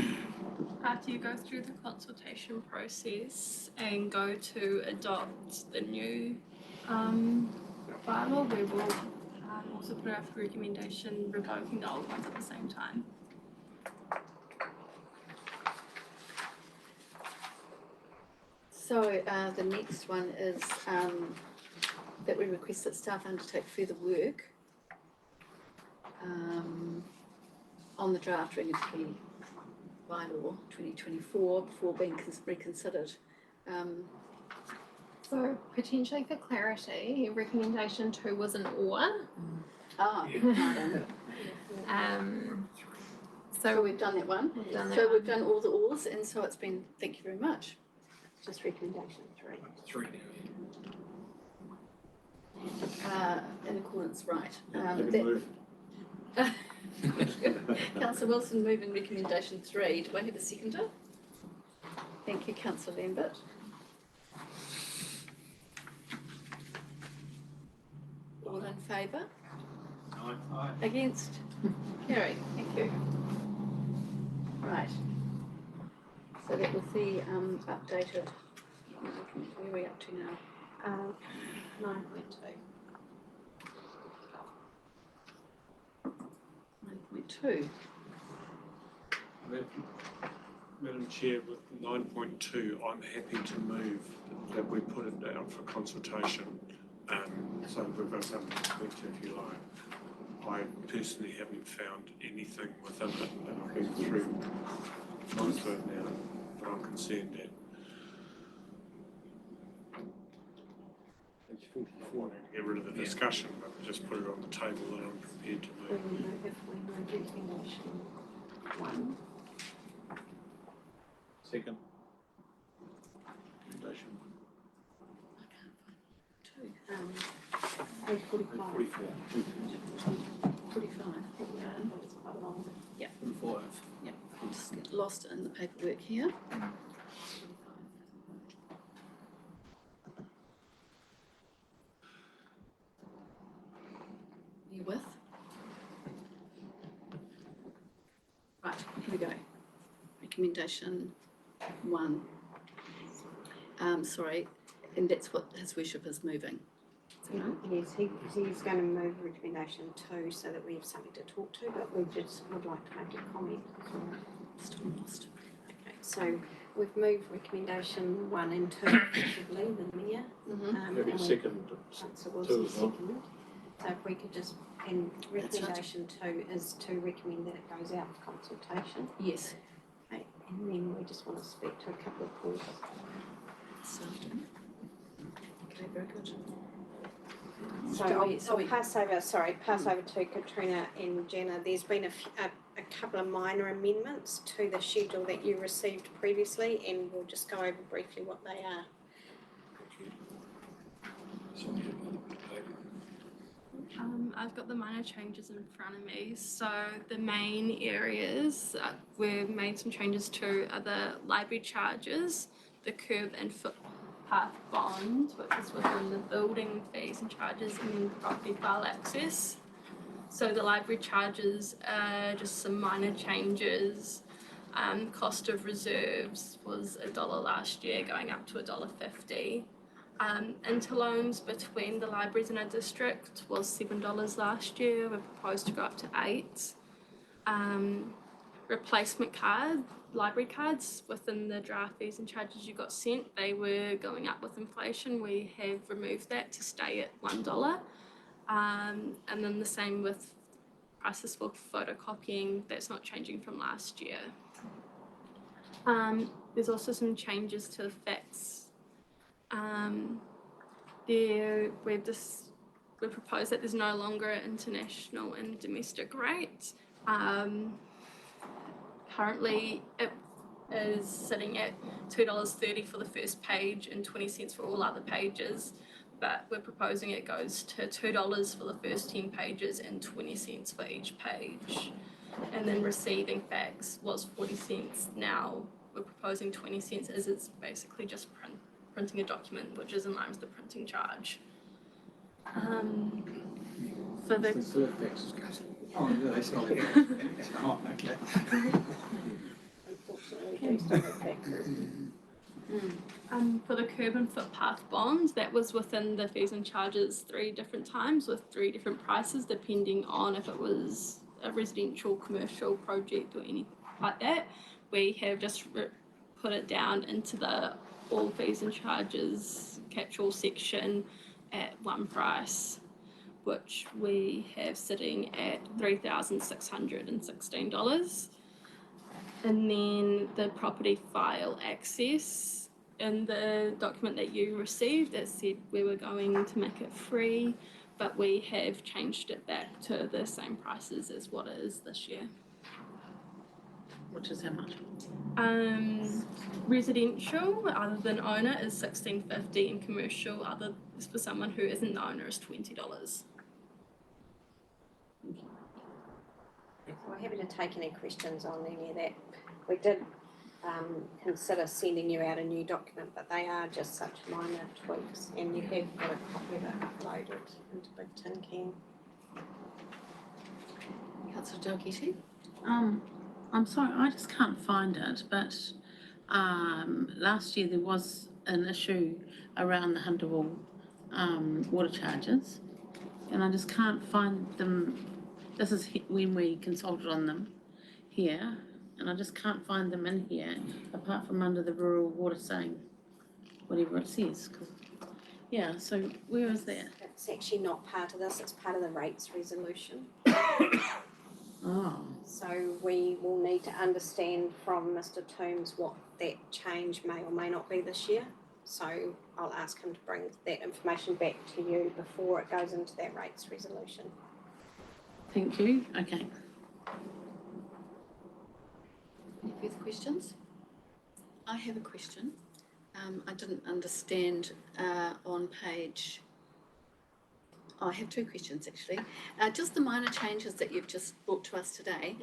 After you go through the consultation process and go to adopt the new bylaw, we will also put out for recommendation revoking the old ones at the same time. So the next one is that we request that staff undertake further work on the draft Rangitikei bylaw 2024 before being reconsidered. So potentially for clarity, recommendation 2 was an or. So we've done that one. We've done that So one. we've done all the ors, and so it's been, thank you very much. Just recommendation 3. 3 In accordance, right. Move. Councillor Wilson moving recommendation 3. Do I have a seconder? Thank you, Councillor Lambert. All in favour? Aye. Against? Carried, thank you. Right. So that was the updated, where are we up to now? 9.2. 9.2. Madam Chair, with 9.2, I'm happy to move that we put it down for consultation. So we've got something to speak to if you like. I personally haven't found anything within it, and I've been through most of it now, but I'm concerned that Page 44. I want to get rid of the discussion, but just put it on the table that I'm prepared to We move. will move if we move recommendation 1. Second. Recommendation. Page 45. 44. 45. It's quite long. Yeah. 45. Yeah, I'll just get lost in the paperwork here. You with? Right, here we go. Recommendation 1. Sorry, and that's what His Worship is moving. Is that right? Yes, he's going to move recommendation 2 so that we have something to talk to, but we just would like to make a comment as well. Still lost. Okay, so we've moved recommendation 1 and 2 effectively, the Mayor. Mm-hmm. Have a second. Councillor Wilson Two as well. seconded. So if we could just, and recommendation 2 is to recommend that it goes out for consultation. Yes. Okay, and then we just want to speak to a couple of points. So, okay, very good. So Do I'll, we- so I'll we- pass over to Katrina and Jenna. There's been a couple of minor amendments to the schedule that you received previously, and we'll just go over briefly what they are. I've got the minor changes in front of me. So the main areas we've made some changes to are the library charges, the curb and footpath bond, which is within the building fees and charges, and then property file access. So the library charges are just some minor changes. Cost of reserves was $1 last year, going up to $1.50. Interloans between the libraries in our district was $7 last year. We're proposed to go up to $8. Replacement library cards within the draft fees and charges you got sent, they were going up with inflation. We have removed that to stay at $1. And then the same with prices for photocopying, that's not changing from last year. There's also some changes to the fax. We propose that there's no longer an international and domestic rate. Currently, it is sitting at $2.30 for the first page and 20 cents for all other pages, but we're proposing it goes to $2 for the first 10 pages and 20 cents for each page. And then receiving fax was 40 cents. Now we're proposing 20 cents as it's basically just printing a document, which is in line with the printing charge. For the Oh, no, it's not. It's not, okay. Unfortunately, we do still have taxes. For the curb and footpath bond, that was within the fees and charges 3 different times with 3 different prices depending on if it was a residential, commercial project or anything like that. We have just put it down into the all fees and charges catch-all section at one price, which we have sitting at $3,616. And then the property file access, in the document that you received, it said we were going to make it free, but we have changed it back to the same prices as what it is this year. Which is how much? Residential, other than owner, is $16.50, and commercial, other for someone who isn't the owner, is $20. We're happy to take any questions on any of that. We did consider sending you out a new document, but they are just such minor tweaks, and you have got a copy of it uploaded into Big Tin Can. Councillor Dalgety? I'm sorry, I just can't find it, but last year there was an issue around the Hunterville water charges, and I just can't find them. This is when we consulted on them here, and I just can't find them in here, apart from under the rural water saying whatever it says. Yeah, so where is that? It's actually not part of this, it's part of the rates resolution. Oh, So we will need to understand from Mr. Toombs what that change may or may not be this year. So I'll ask him to bring that information back to you before it goes into that rates resolution. thank you. Okay. Any further questions? I have a question. I didn't understand on page. I have two questions actually. Just the minor changes that you've just brought to us today,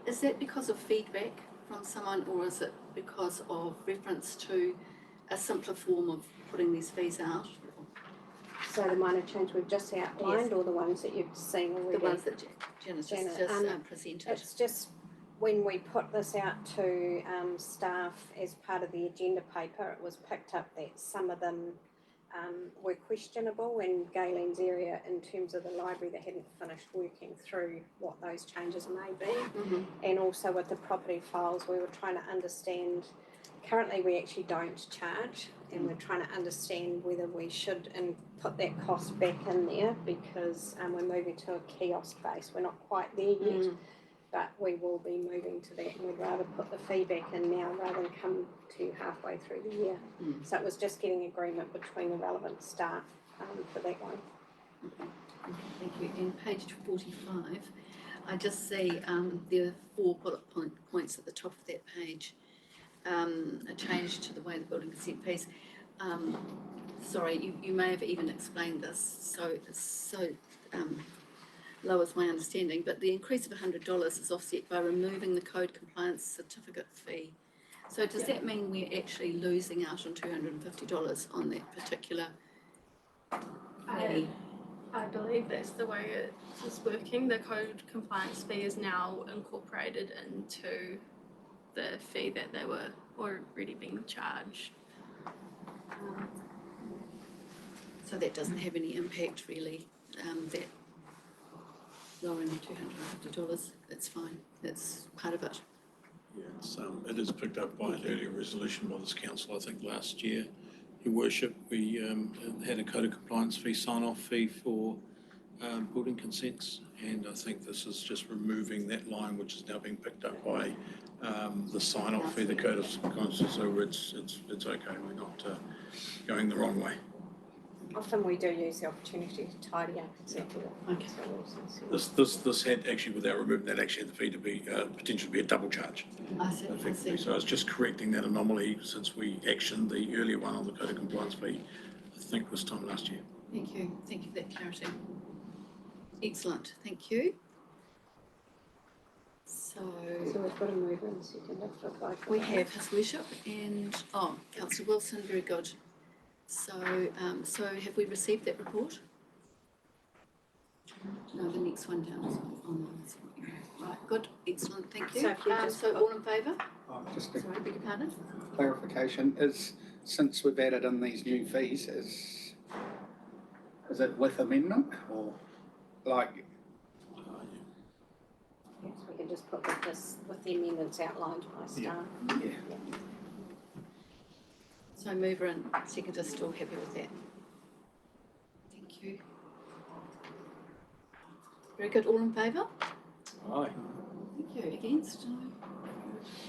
is that because of feedback from someone, or is it because of reference to a simpler form of putting these fees out? So the minor change we've just outlined, Yes. or the ones that you've seen already? The ones that Janice just presented. It's just when we put this out to staff as part of the agenda paper, it was picked up that some of them were questionable, and Galen's area in terms of the library, they hadn't finished working through what those changes may be. Mm-hmm. And also with the property files, we were trying to understand, currently we actually don't charge, and we're trying to understand whether we should put that cost back in there, because we're moving to a kiosk base. We're not quite there yet, but we will be moving to that, and we'd rather put the fee back in now rather than come to halfway through the year. So it was just getting agreement between the relevant staff for that one. Thank you. In page 45, I just see there are 4 bullet points at the top of that page. A change to the way the building consent fees. Sorry, you may have even explained this, so lowers my understanding, but the increase of $100 is offset by removing the code compliance certificate fee. So does that mean we're actually losing out on $250 on that particular fee? I believe that's the way it is working. The code compliance fee is now incorporated into the fee that they were already being charged. So that doesn't have any impact really, that lowering the $250, it's fine, it's part of it. Yeah, it is picked up by an earlier resolution by this council, I think last year. Your Worship, we had a code of compliance fee, sign-off fee for building consents, and I think this is just removing that line, which is now being picked up by the sign-off fee, the code of compliance, so it's okay, we're not going the wrong way. Often we do use the opportunity to tidy up exactly what Okay. This had actually, without removing that, actually had the fee to be potentially be a double charge. I see. So I was just correcting that anomaly since we actioned the earlier one on the code of compliance fee, I think this time last year. Thank you for that clarity. Excellent, thank you. So we've got a mover and seconder for both. we have His Worship and, Councillor Wilson, very good. So have we received that report? No, the next one down is online. Right, good, excellent, thank you. So if you just so all in favour? Just a Sorry, beg your pardon? clarification, since we've added in these new fees, is it with amendment, or like? Yes, we can just put with the amendments outlined by staff. Yeah. So mover and seconder still happy with that? Thank you. Very good, all in favour? Aye. Thank you. Against? No.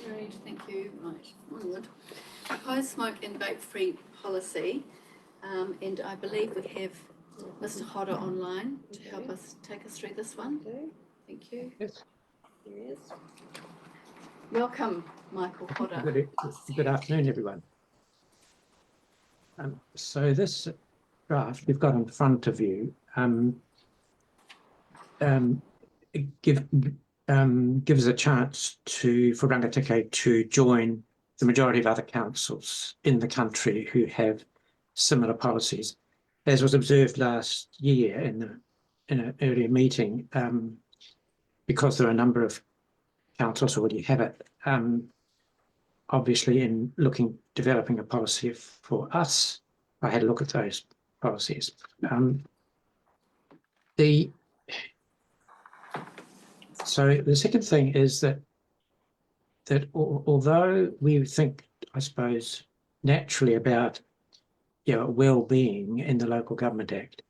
Carried. Thank you. Right, onward. Proposed smoke and vape free policy, and I believe we have Mr. Hodder online to help us take us through this one. Thank you. Yes. There he is. Welcome, Michael Hodder. Good afternoon, everyone. So this draft you've got in front of you gives a chance for Rangateke to join the majority of other councils in the country who have similar policies. As was observed last year in an earlier meeting, because there are a number of councils already have it, obviously in developing a policy for us, I had a look at those policies. So the second thing is that although we think, I suppose, naturally about well-being in the Local Government Act,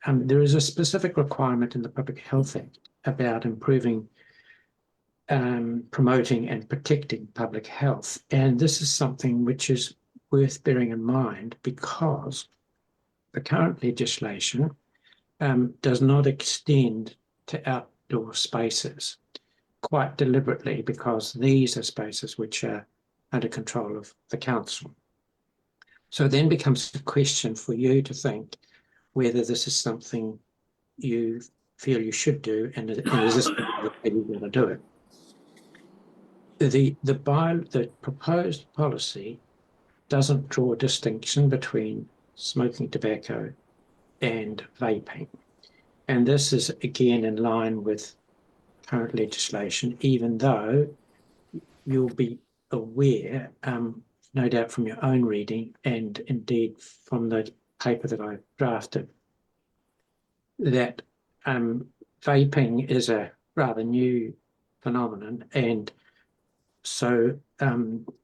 there is a specific requirement in the Public Health Act about improving, promoting and protecting public health. And this is something which is worth bearing in mind because the current legislation does not extend to outdoor spaces, quite deliberately, because these are spaces which are under control of the council. So it then becomes a question for you to think whether this is something you feel you should do, and is this the way you want to do it? The proposed policy doesn't draw a distinction between smoking tobacco and vaping. And this is again in line with current legislation, even though you'll be aware, no doubt from your own reading and indeed from the paper that I drafted, that vaping is a rather new phenomenon, and so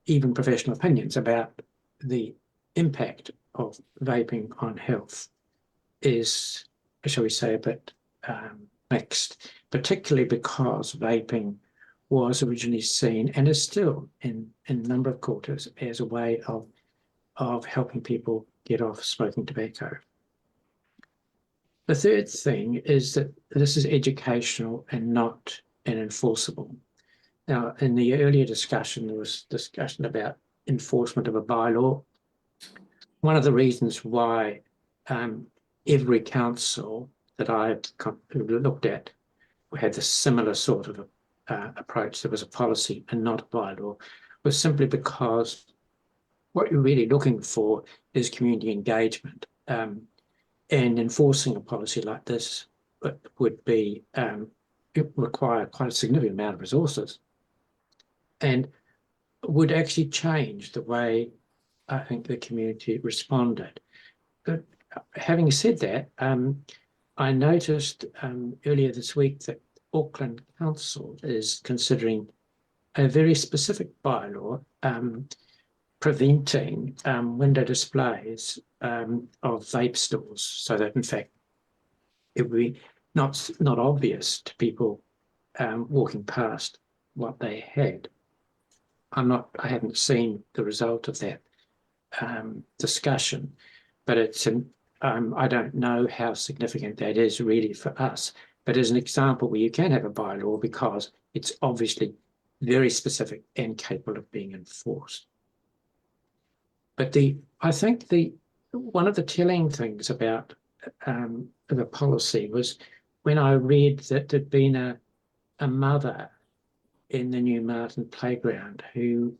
even professional opinions about the impact of vaping on health is, shall we say, a bit mixed, particularly because vaping was originally seen and is still in a number of quarters as a way of helping people get off smoking tobacco. The third thing is that this is educational and not an enforceable. Now, in the earlier discussion, there was discussion about enforcement of a bylaw. One of the reasons why every council that I've looked at had a similar sort of approach, there was a policy and not a bylaw, was simply because what you're really looking for is community engagement. And enforcing a policy like this would be require quite a significant amount of resources, and would actually change the way I think the community responded. But having said that, I noticed earlier this week that Auckland Council is considering a very specific bylaw preventing window displays of vape stores, so that in fact it would be not obvious to people walking past what they had. I haven't seen the result of that discussion, but it's I don't know how significant that is really for us, but as an example where you can have a bylaw because it's obviously very specific and capable of being enforced. But I think one of the telling things about the policy was when I read that there'd been a mother in the new Marton playground who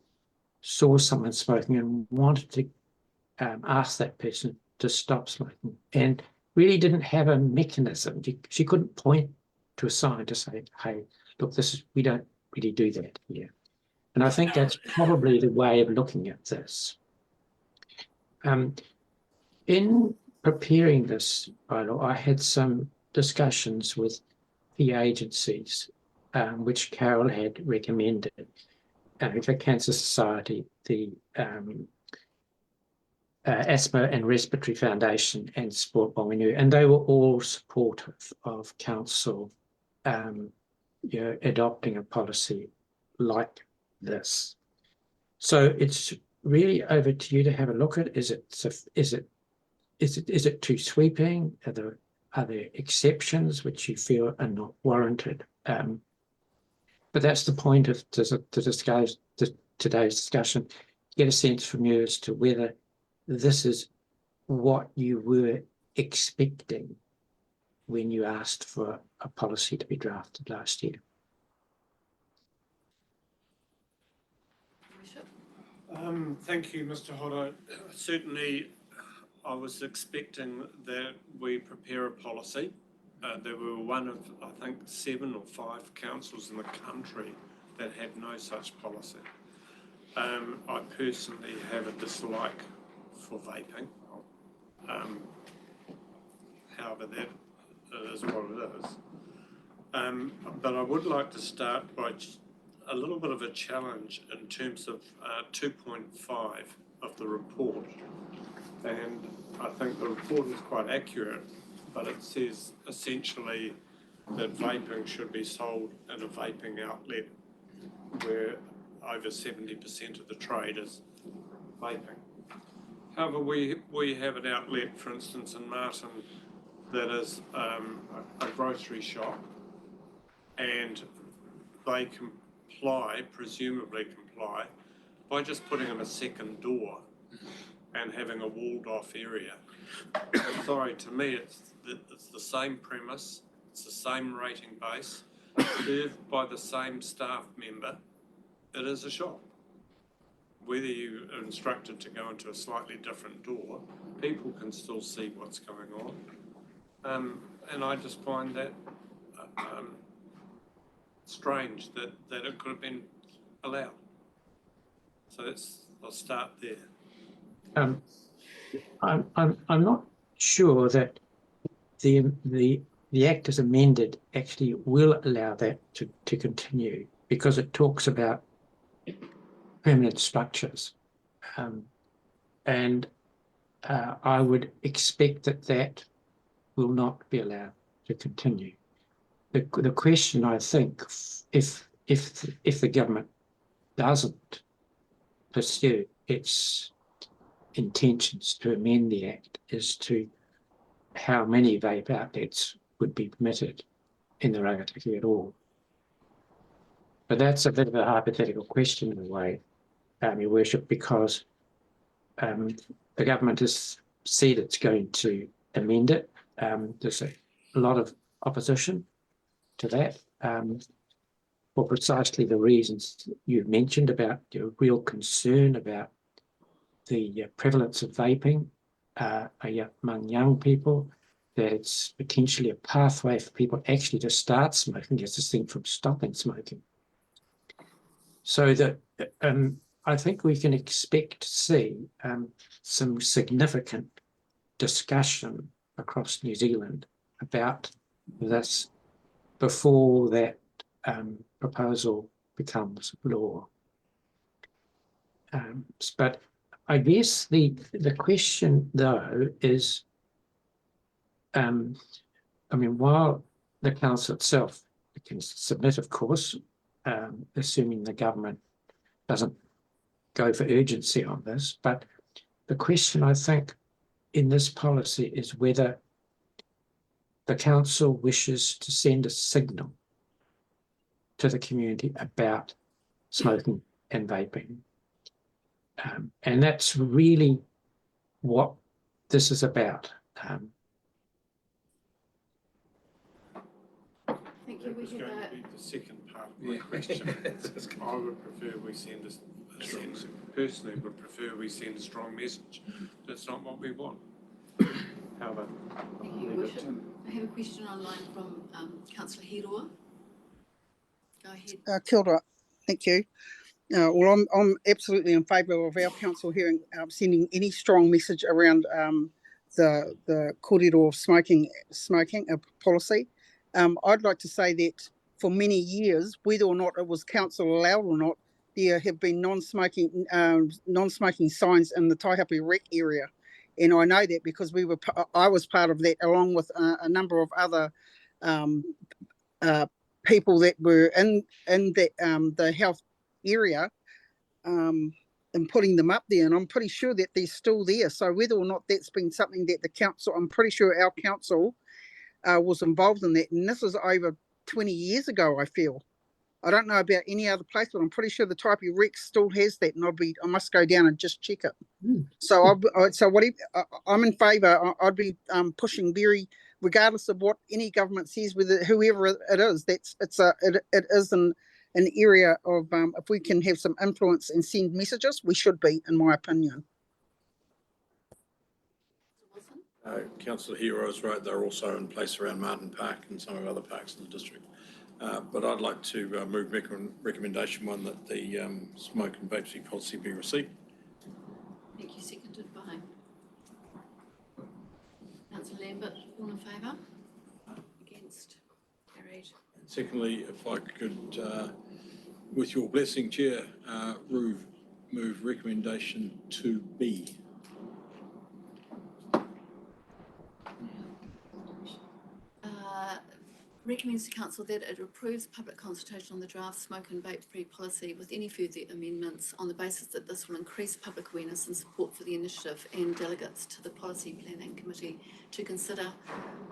saw someone smoking and wanted to ask that person to stop smoking, and really didn't have a mechanism. She couldn't point to a sign to say, hey, look, we don't really do that here. And I think that's probably the way of looking at this. In preparing this bylaw, I had some discussions with the agencies which Carol had recommended. For Cancer Society, the Asthma and Respiratory Foundation and Sport Whanganui, and they were all supportive of council adopting a policy like this. So it's really over to you to have a look at. Is it too sweeping? Are there exceptions which you feel are not warranted? But that's the point of today's discussion. Get a sense from you as to whether this is what you were expecting when you asked for a policy to be drafted last year. Thank you, Mr. Hodder. Certainly, I was expecting that we prepare a policy. There were one of, I think, 7 or 5 councils in the country that had no such policy. I personally have a dislike for vaping. However, that is what it is. But I would like to start by a little bit of a challenge in terms of 2.5 of the report. And I think the report is quite accurate, but it says essentially that vaping should be sold in a vaping outlet where over 70% of the trade is vaping. However, we have an outlet, for instance, in Marton that is a grocery shop, and they presumably comply, by just putting in a second door and having a walled off area. Sorry, to me it's the same premise, it's the same rating base, served by the same staff member. It is a shop. Whether you are instructed to go into a slightly different door, people can still see what's going on. And I just find that strange that it could have been allowed. So I'll start there. I'm not sure that the Act as amended actually will allow that to continue, because it talks about permanent structures. And I would expect that will not be allowed to continue. The question, I think, if the government doesn't pursue its intentions to amend the Act, is to how many vape outlets would be permitted in the Rangatiki at all. But that's a bit of a hypothetical question in a way, Your Worship, because the government has said it's going to amend it. There's a lot of opposition to that for precisely the reasons you've mentioned about your real concern about the prevalence of vaping among young people, that it's potentially a pathway for people actually to start smoking as distinct from stopping smoking. So that I think we can expect to see some significant discussion across New Zealand about this before that proposal becomes law. But I guess the question, though, is, I mean, while the council itself can submit, of course, assuming the government doesn't go for urgency on this, but the question, I think, in this policy is whether the council wishes to send a signal to the community about smoking and vaping. And that's really what this is about. Thank you. That was going to be the second part of my question. I would prefer we send personally would prefer we send a strong message. That's not what we want. However, Thank you, Worship. I have a question online from Councillor Hiroa. Go ahead. Kia ora. Thank you. Well, I'm absolutely in favour of our council sending any strong message around the kōrero of smoking policy. I'd like to say that for many years, whether or not it was council allowed or not, there have been non-smoking signs in the Taihape Rec area, and I know that because I was part of that, along with a number of other people that were in that the health area, and putting them up there, and I'm pretty sure that they're still there. So whether or not that's been something that the council, I'm pretty sure our council was involved in that, and this is over 20 years ago, I feel. I don't know about any other place, but I'm pretty sure the Taihape Rec still has that, and I must go down and just check it. So I'm in favour. I'd be pushing very, regardless of what any government says, whether whoever it is, it is an area of, if we can have some influence and send messages, we should be, in my opinion. Councillor Hero is right, they're also in place around Marton Park and some of other parks in the district. But I'd like to move recommendation 1 that the smoke and vape policy be received. Thank you, seconded by Councillor Lambert. All in favour? Against? Carried. Secondly, if I could, with your blessing, Chair, move recommendation 2B. Recommends to Council that it approves public consultation on the draft smoke and vape-free policy with any further amendments on the basis that this will increase public awareness and support for the initiative, and delegates to the Policy Planning Committee to consider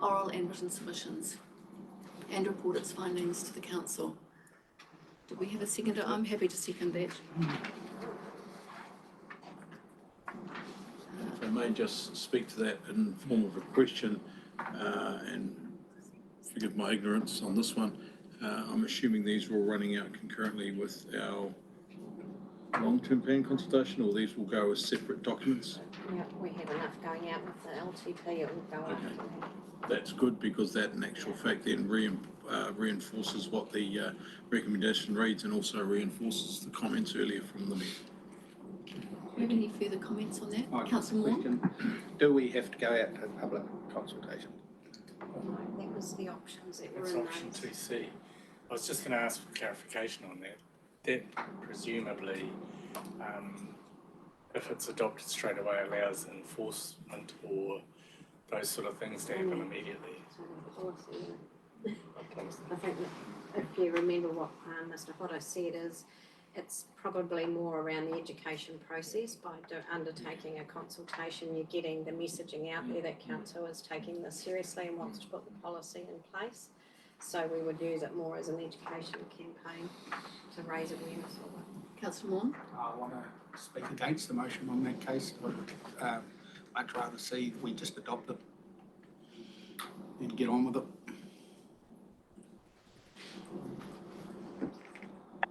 oral and written submissions and report its findings to the Council. Do we have a seconder? I'm happy to second that. If I may just speak to that in form of a question, and forgive my ignorance on this one. I'm assuming these are all running out concurrently with our long-term plan consultation, or these will go as separate documents? Yeah, we have enough going out with the LTP, it will go after that. That's good, because that in actual fact then reinforces what the recommendation reads, and also reinforces the comments earlier from the meeting. Do you have any further comments on that? Councillor Moore? Do we have to go out to public consultation? No, that was the options that were It's in option those. 2C. I was just going to ask for clarification on that. That presumably, if it's adopted straight away, allows enforcement or those sort of things to happen immediately. I think that if you remember what Mr. Hotto said, is it's probably more around the education process. By undertaking a consultation, you're getting the messaging out there that council is taking this seriously and wants to put the policy in place. So we would use it more as an education campaign to raise awareness of it. Councillor Moore? I want to speak against the motion on that case. I'd much rather see we just adopt it and get on with it.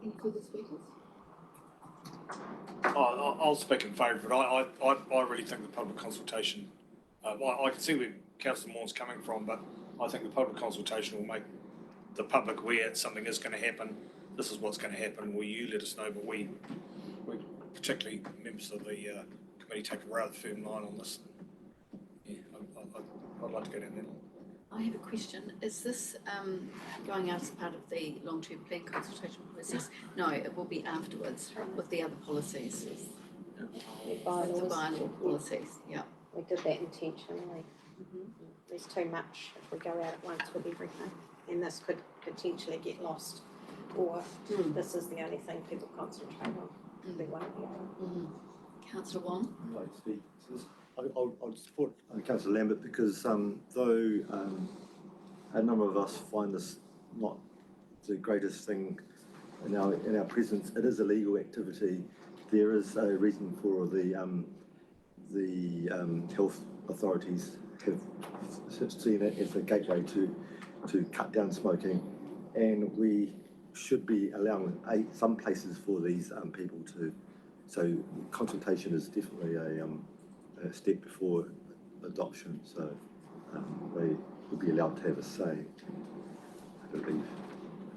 Any further speakers? I'll speak in favour, but I really think the public consultation, I can see where Councillor Moore's coming from, but I think the public consultation will make the public aware something is going to happen. This is what's going to happen. Will you let us know? But we particularly members of the committee, take a rather firm line on this. Yeah, I'd like to go down that line. I have a question. Is this going out as part of the long-term plan consultation process? No, it will be afterwards with the other policies. The With the bylaws. bylaw policies, yeah. We did that intentionally. There's too much if we go out at once with everything, and this could potentially get lost, or this is the only thing people concentrate on. Be one or the other. Councillor Wong? Right, Steve. I'll support Councillor Lambert, because though a number of us find this not the greatest thing in our presence, it is a legal activity. There is a reason for the health authorities have seen it as a gateway to cut down smoking, and we should be allowing some places for these people to. So consultation is definitely a step before adoption. So they will be allowed to have a say, I believe.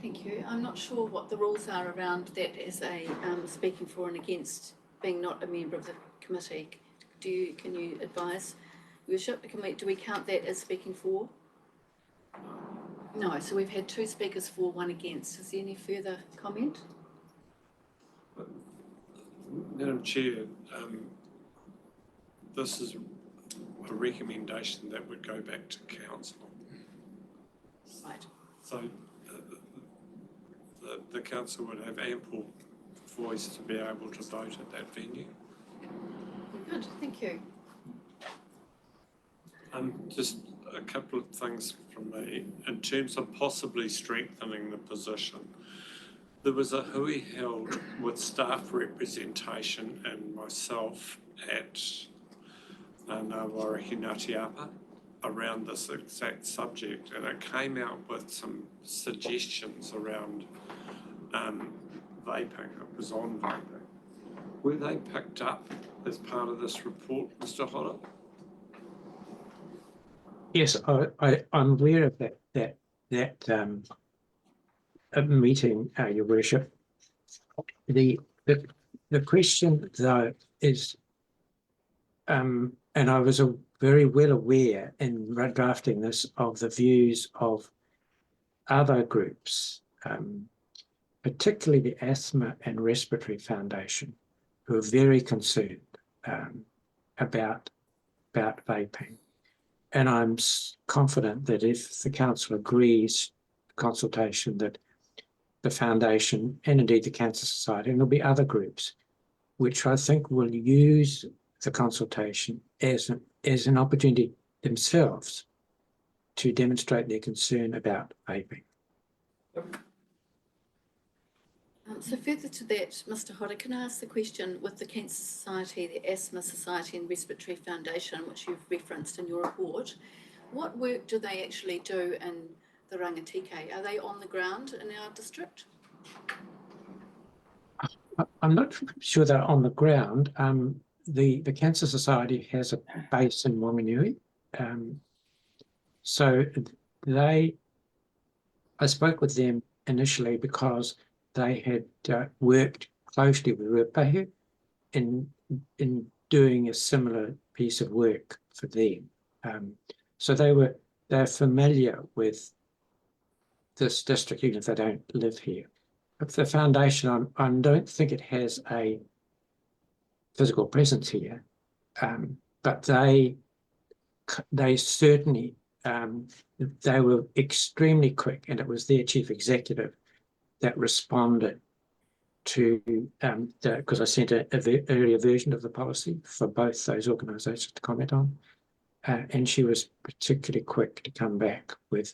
Thank you. I'm not sure what the rules are around that as a speaking for and against being not a member of the committee. Can you advise, Worship? Do we count that as speaking for? No, so we've had 2 speakers for, 1 against. Is there any further comment? Madam Chair, this is a recommendation that would go back to council. Right. So the council would have ample voice to be able to vote at that venue. Good, thank you. Just a couple of things from me in terms of possibly strengthening the position. There was a hui held with staff representation and myself at Ngāwara Ngāti around this exact subject, and it came out with some suggestions around vaping, it was on vaping. Were they picked up as part of this report, Mr. Hodder? Yes, I'm aware of that meeting, Your Worship. The question though is, and I was very well aware in drafting this of the views of other groups, particularly the Asthma and Respiratory Foundation, who are very concerned about vaping. And I'm confident that if the council agrees consultation, that the foundation and indeed the Cancer Society, and there'll be other groups, which I think will use the consultation as an opportunity themselves to demonstrate their concern about vaping. So further to that, Mr. Hodder, can I ask the question with the Cancer Society, the Asthma Society and Respiratory Foundation, which you've referenced in your report, what work do they actually do in the Rangatike? Are they on the ground in our district? I'm not sure they're on the ground. The Cancer Society has a base in Wanganui. So I spoke with them initially because they had worked closely with Ruapehu in doing a similar piece of work for them. So they're familiar with this district, even if they don't live here. But the foundation, I don't think it has a physical presence here, but they certainly, they were extremely quick, and it was their chief executive that responded to, because I sent an earlier version of the policy for both those organisations to comment on, and she was particularly quick to come back with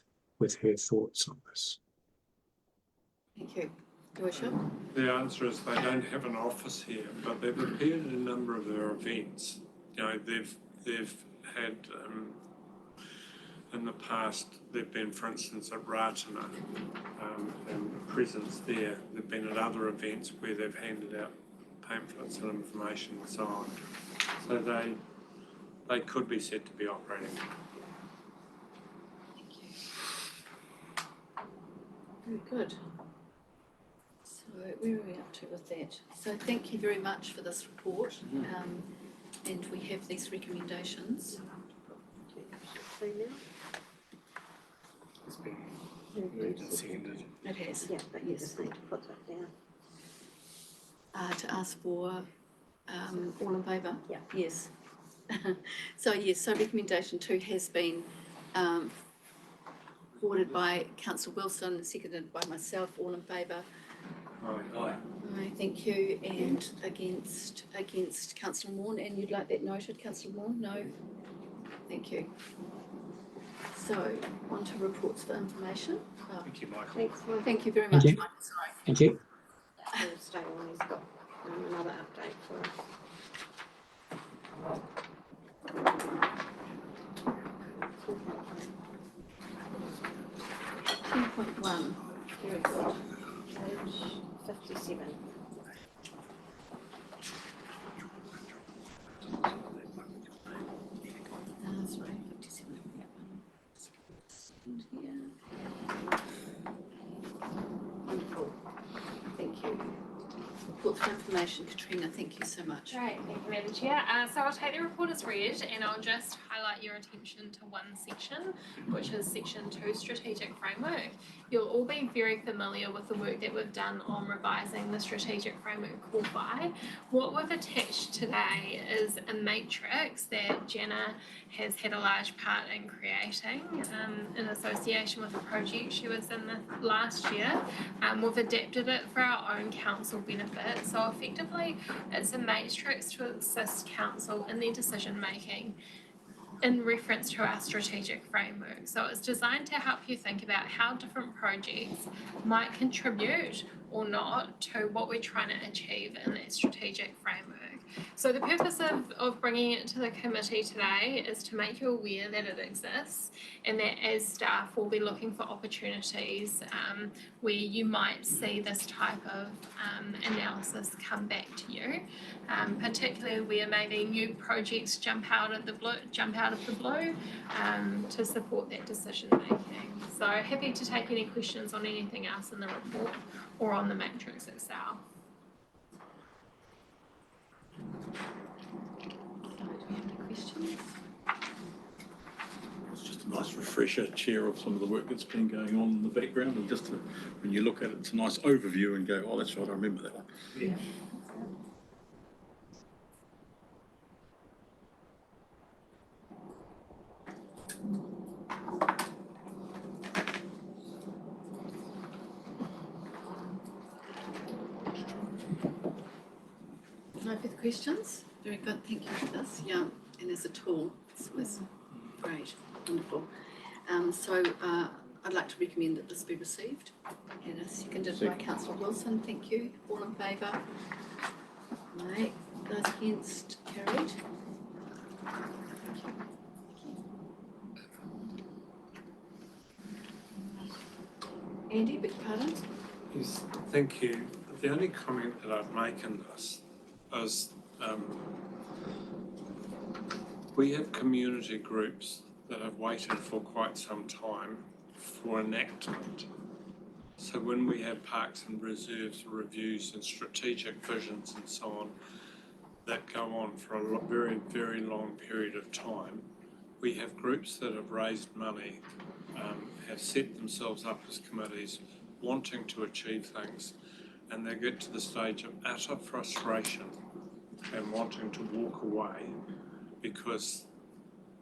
her thoughts on this. Thank you. Your Worship? The answer is they don't have an office here, but they've appeared at a number of their events. You know, they've had in the past, they've been, for instance, at Ratana and presence there. They've been at other events where they've handed out pamphlets and information and so on. So they could be said to be operating. Thank you. Very good. So where are we up to with that? So thank you very much for this report. And we have these recommendations. It's been moved and seconded. It has. Yeah, but you just need to put that down. To ask for all in favour? Yeah. Yes. So recommendation 2 has been forwarded by Councillor Wilson, seconded by myself, all in favour. Aye. Aye, thank you. And against Councillor Morn, and you'd like that noted, Councillor Morn? No? Thank you. So, on to reports for information. Oh, Thank you, Michael. Thanks, Michael. thank you very much, Thank you. Michael. Sorry. Thank you. We'll stay on, he's got another update for us. .1, very good. Page 57. Sorry, 57. And here. Wonderful. Thank you. Reports for information, Katrina, thank you so much. Great, thank you, Madam Chair. So I'll take the report as read and I'll just highlight your attention to one section, which is section 2, strategic framework. You'll all be very familiar with the work that we've done on revising the strategic framework called by. What we've attached today is a matrix that Jenna has had a large part in creating in association with a project she was in last year. We've adapted it for our own council benefit. So effectively, it's a matrix to assist council in their decision making in reference to our strategic framework. So it's designed to help you think about how different projects might contribute or not to what we're trying to achieve in that strategic framework. So the purpose of bringing it to the committee today is to make you aware that it exists and that as staff will be looking for opportunities where you might see this type of analysis come back to you, particularly where maybe new projects jump out of the blue to support that decision making. So happy to take any questions on anything else in the report or on the matrix itself. Questions? It's just a nice refresher, Chair, of some of the work that's been going on in the background, and just when you look at it, it's a nice overview and go, oh, that's right, I remember that one. Yeah. No further questions? Very good, thank you for this. Yeah, and as a tool, it was great, wonderful. I'd like to recommend that this be received. And a seconded by Councillor Wilson, thank you. All in favour? Right, those against, carried. Thank you. Andy, beg your pardon? Yes, thank you. The only comment that I'd make in this is we have community groups that have waited for quite some time for enactment. So when we have parks and reserves reviews and strategic visions and so on that go on for a very, very long period of time, we have groups that have raised money, have set themselves up as committees, wanting to achieve things, and they get to the stage of utter frustration and wanting to walk away because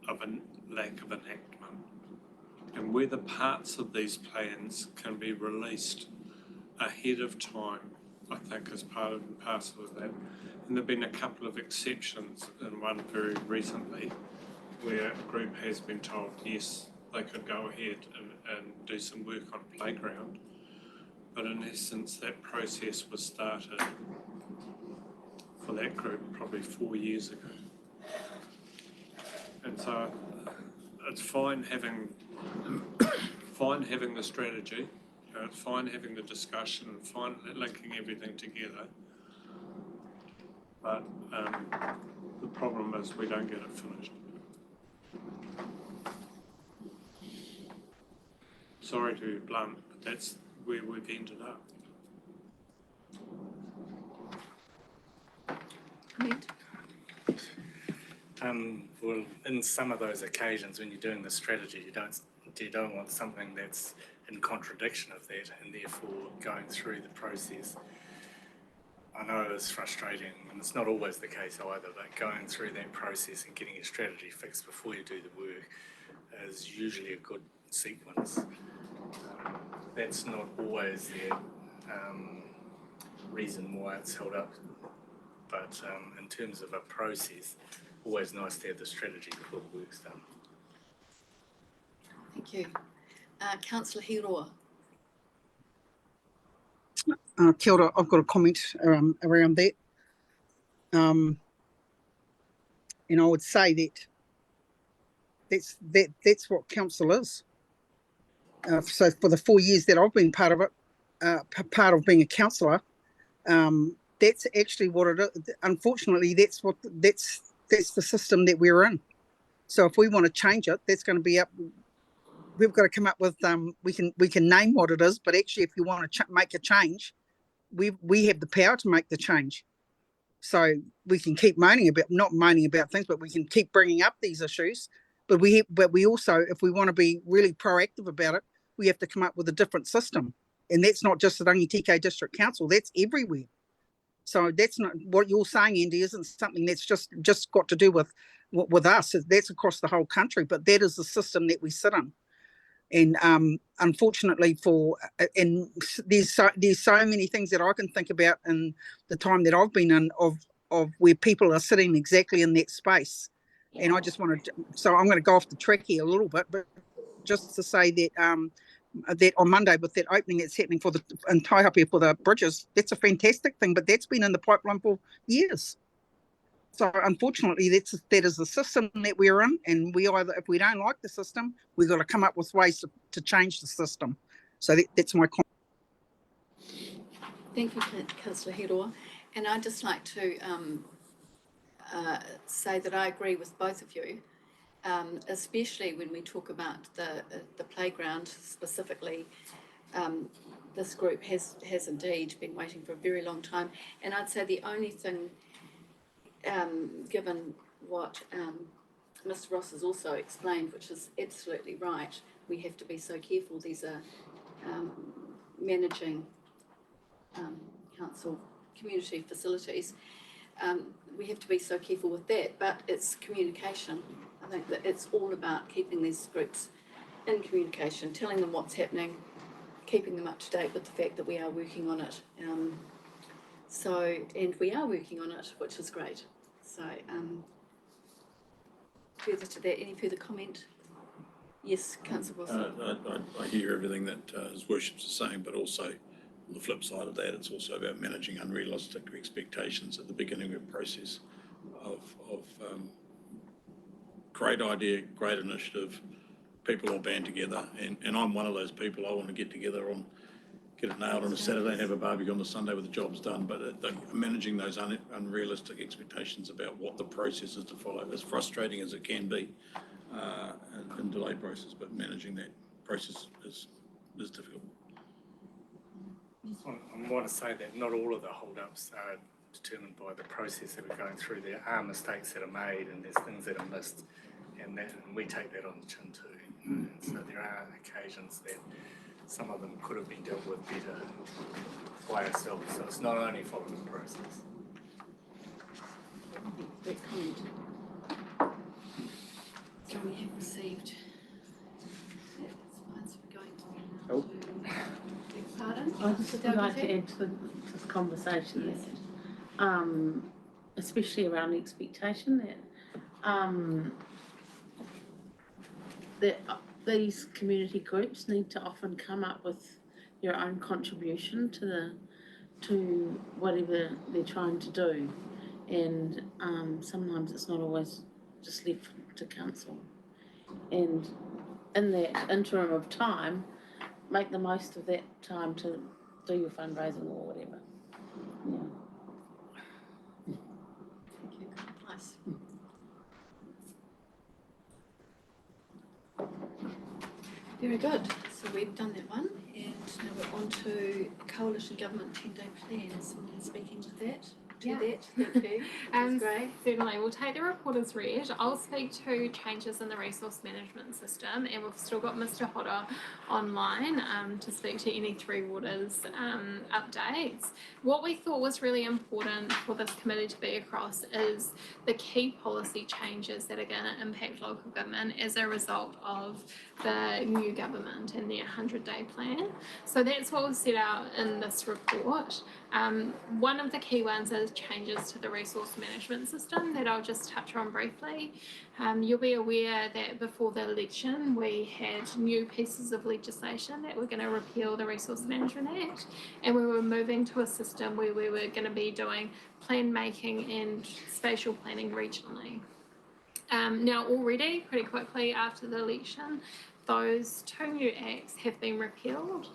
of a lack of enactment. And whether parts of these plans can be released ahead of time, I think is part and parcel of that. And there have been a couple of exceptions, and one very recently, where a group has been told, yes, they could go ahead and do some work on a playground. But in essence, that process was started for that group probably 4 years ago. And so it's fine having the strategy, it's fine having the discussion, and fine linking everything together. But the problem is we don't get it finished. Sorry to be blunt, but that's where we've ended up. Comment? Well, in some of those occasions when you're doing the strategy, you don't want something that's in contradiction of that, and therefore going through the process. I know it's frustrating, and it's not always the case either, but going through that process and getting your strategy fixed before you do the work is usually a good sequence. That's not always the reason why it's held up, but in terms of a process, always nice to have the strategy before the work's done. Thank you. Councillor Hiroa. Kia ora, I've got a comment around that. And I would say that's what council is. So for the 4 years that I've been part of it, part of being a councillor, that's actually what it is. Unfortunately, that's the system that we're in. So if we want to change it, that's going to be up. We've got to come up with we can name what it is, but actually, if you want to make a change, we have the power to make the change. So we can keep not moaning about things, but we can keep bringing up these issues. But we also, if we want to be really proactive about it, we have to come up with a different system. And that's not just at Rangitike District Council, that's everywhere. So that's not what you're saying, Andy, isn't something that's just got to do with us. That's across the whole country, but that is the system that we sit in. And unfortunately there's so many things that I can think about in the time that I've been in of where people are sitting exactly in that space. And I just wanted to, so I'm going to go off the track here a little bit, but just to say that that on Monday with that opening that's happening in Taihapea for the bridges, that's a fantastic thing, but that's been in the pipeline for years. So unfortunately, that is the system that we're in, and if we don't like the system, we've got to come up with ways to change the system. So that's my comment. Thank you, Councillor Hiroa. And I'd just like to say that I agree with both of you, especially when we talk about the playground specifically. This group has indeed been waiting for a very long time, and I'd say the only thing, given what Mr. Ross has also explained, which is absolutely right, we have to be so careful. These are managing council community facilities. We have to be so careful with that, but it's communication. I think that it's all about keeping these groups in communication, telling them what's happening, keeping them up to date with the fact that we are working on it. And we are working on it, which is great. So, further to that, any further comment? Yes, Councillor Wilson. I hear everything that His Worship's is saying, but also on the flip side of that, it's also about managing unrealistic expectations at the beginning of a process of great idea, great initiative, people all band together, and I'm one of those people. I want to get together get it nailed on a Saturday and have a barbecue on the Sunday with the job's done, but managing those unrealistic expectations about what the process is to follow, as frustrating as it can be, and delayed process, but managing that process is difficult. I want to say that not all of the hold-ups are determined by the process that we're going through. There are mistakes that are made and there's things that are missed, and we take that on the chin too. And so there are occasions that some of them could have been dealt with better by ourselves. So it's not only following the process. Great comment. So we have received. Oh. Pardon? I just would like to add to this conversation, especially around expectation, that these community groups need to often come up with your own contribution to whatever they're trying to do, and sometimes it's not always just left to council. And in that interim of time, make the most of that time to do your fundraising or whatever. Yeah. Thank you. Nice. Very good. So we've done that one, and now we're on to coalition government 10-day plans. Someone speaking to that. Thank you. That's great. Certainly, we'll take the report as read. I'll speak to changes in the resource management system, and we've still got Mr. Hodder online to speak to any Three Waters updates. What we thought was really important for this committee to be across is the key policy changes that are going to impact local government as a result of the new government and their 100-day plan. So that's what was set out in this report. One of the key ones is changes to the resource management system that I'll just touch on briefly. You'll be aware that before the election we had new pieces of legislation that were going to repeal the Resource Management Act, and we were moving to a system where we were going to be doing plan making and spatial planning regionally. Now already, pretty quickly after the election, those two new acts have been repealed,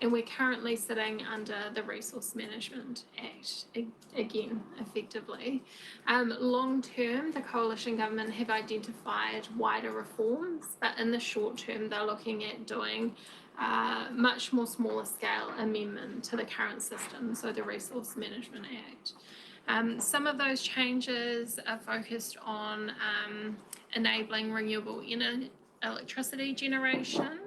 and we're currently sitting under the Resource Management Act again, effectively. Long term, the coalition government have identified wider reforms, but in the short term, they're looking at doing much more smaller scale amendment to the current system, so the Resource Management Act. Some of those changes are focused on enabling renewable electricity generation,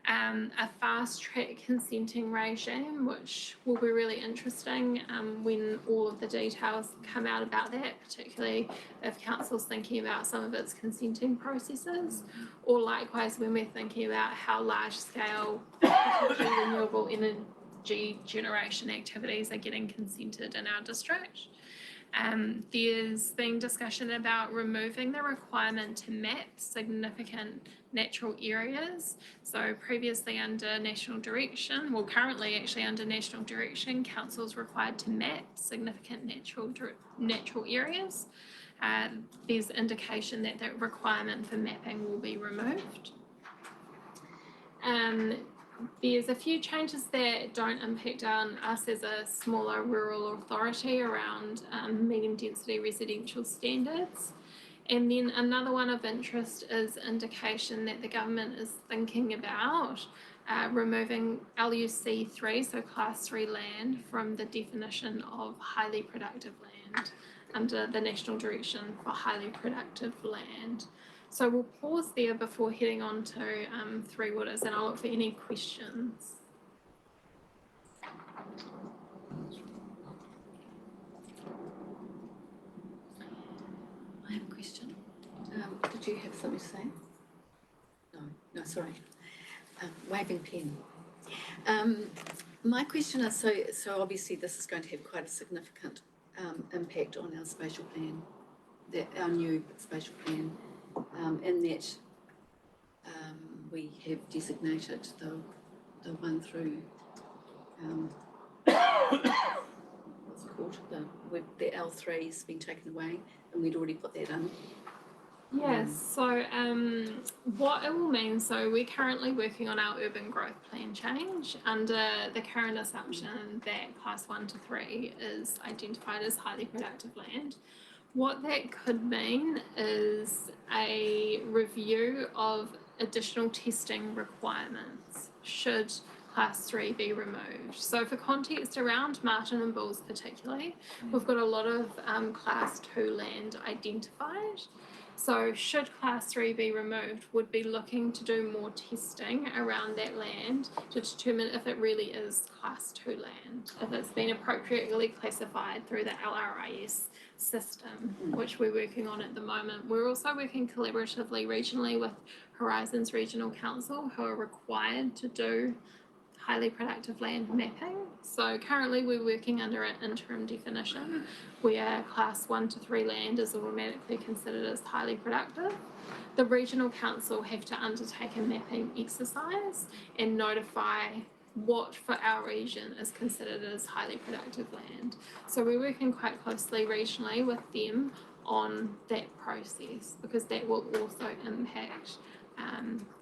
a fast-track consenting regime, which will be really interesting when all of the details come out about that, particularly if council's thinking about some of its consenting processes, or likewise when we're thinking about how large-scale renewable energy generation activities are getting consented in our district. There's been discussion about removing the requirement to map significant natural areas. So previously under national direction, well currently actually under national direction, council's required to map significant natural areas. There's indication that the requirement for mapping will be removed. There's a few changes that don't impact on us as a smaller rural authority around medium density residential standards. And then another one of interest is indication that the government is thinking about removing LUC3, so class 3 land, from the definition of highly productive land under the national direction for highly productive land. So we'll pause there before heading on to Three Waters, and I'll look for any questions. I have a question. Did you have something to say? No, sorry. Waving pen. My question is, so obviously this is going to have quite a significant impact on our spatial plan, our new spatial plan, in that we have designated the one through what's it called? The L3 has been taken away, and we'd already put that in. Yes, so what it will mean, so we're currently working on our urban growth plan change under the current assumption that class 1 to 3 is identified as highly productive land. What that could mean is a review of additional testing requirements should class 3 be removed. So for context around Marton and Bulls particularly, we've got a lot of class 2 land identified. So should class 3 be removed, would be looking to do more testing around that land to determine if it really is class 2 land, if it's been appropriately classified through the LRIS system, which we're working on at the moment. We're also working collaboratively regionally with Horizons Regional Council, who are required to do highly productive land mapping. So currently we're working under an interim definition where class 1 to 3 land is automatically considered as highly productive. The regional council have to undertake a mapping exercise and notify what for our region is considered as highly productive land. So we're working quite closely regionally with them on that process, because that will also impact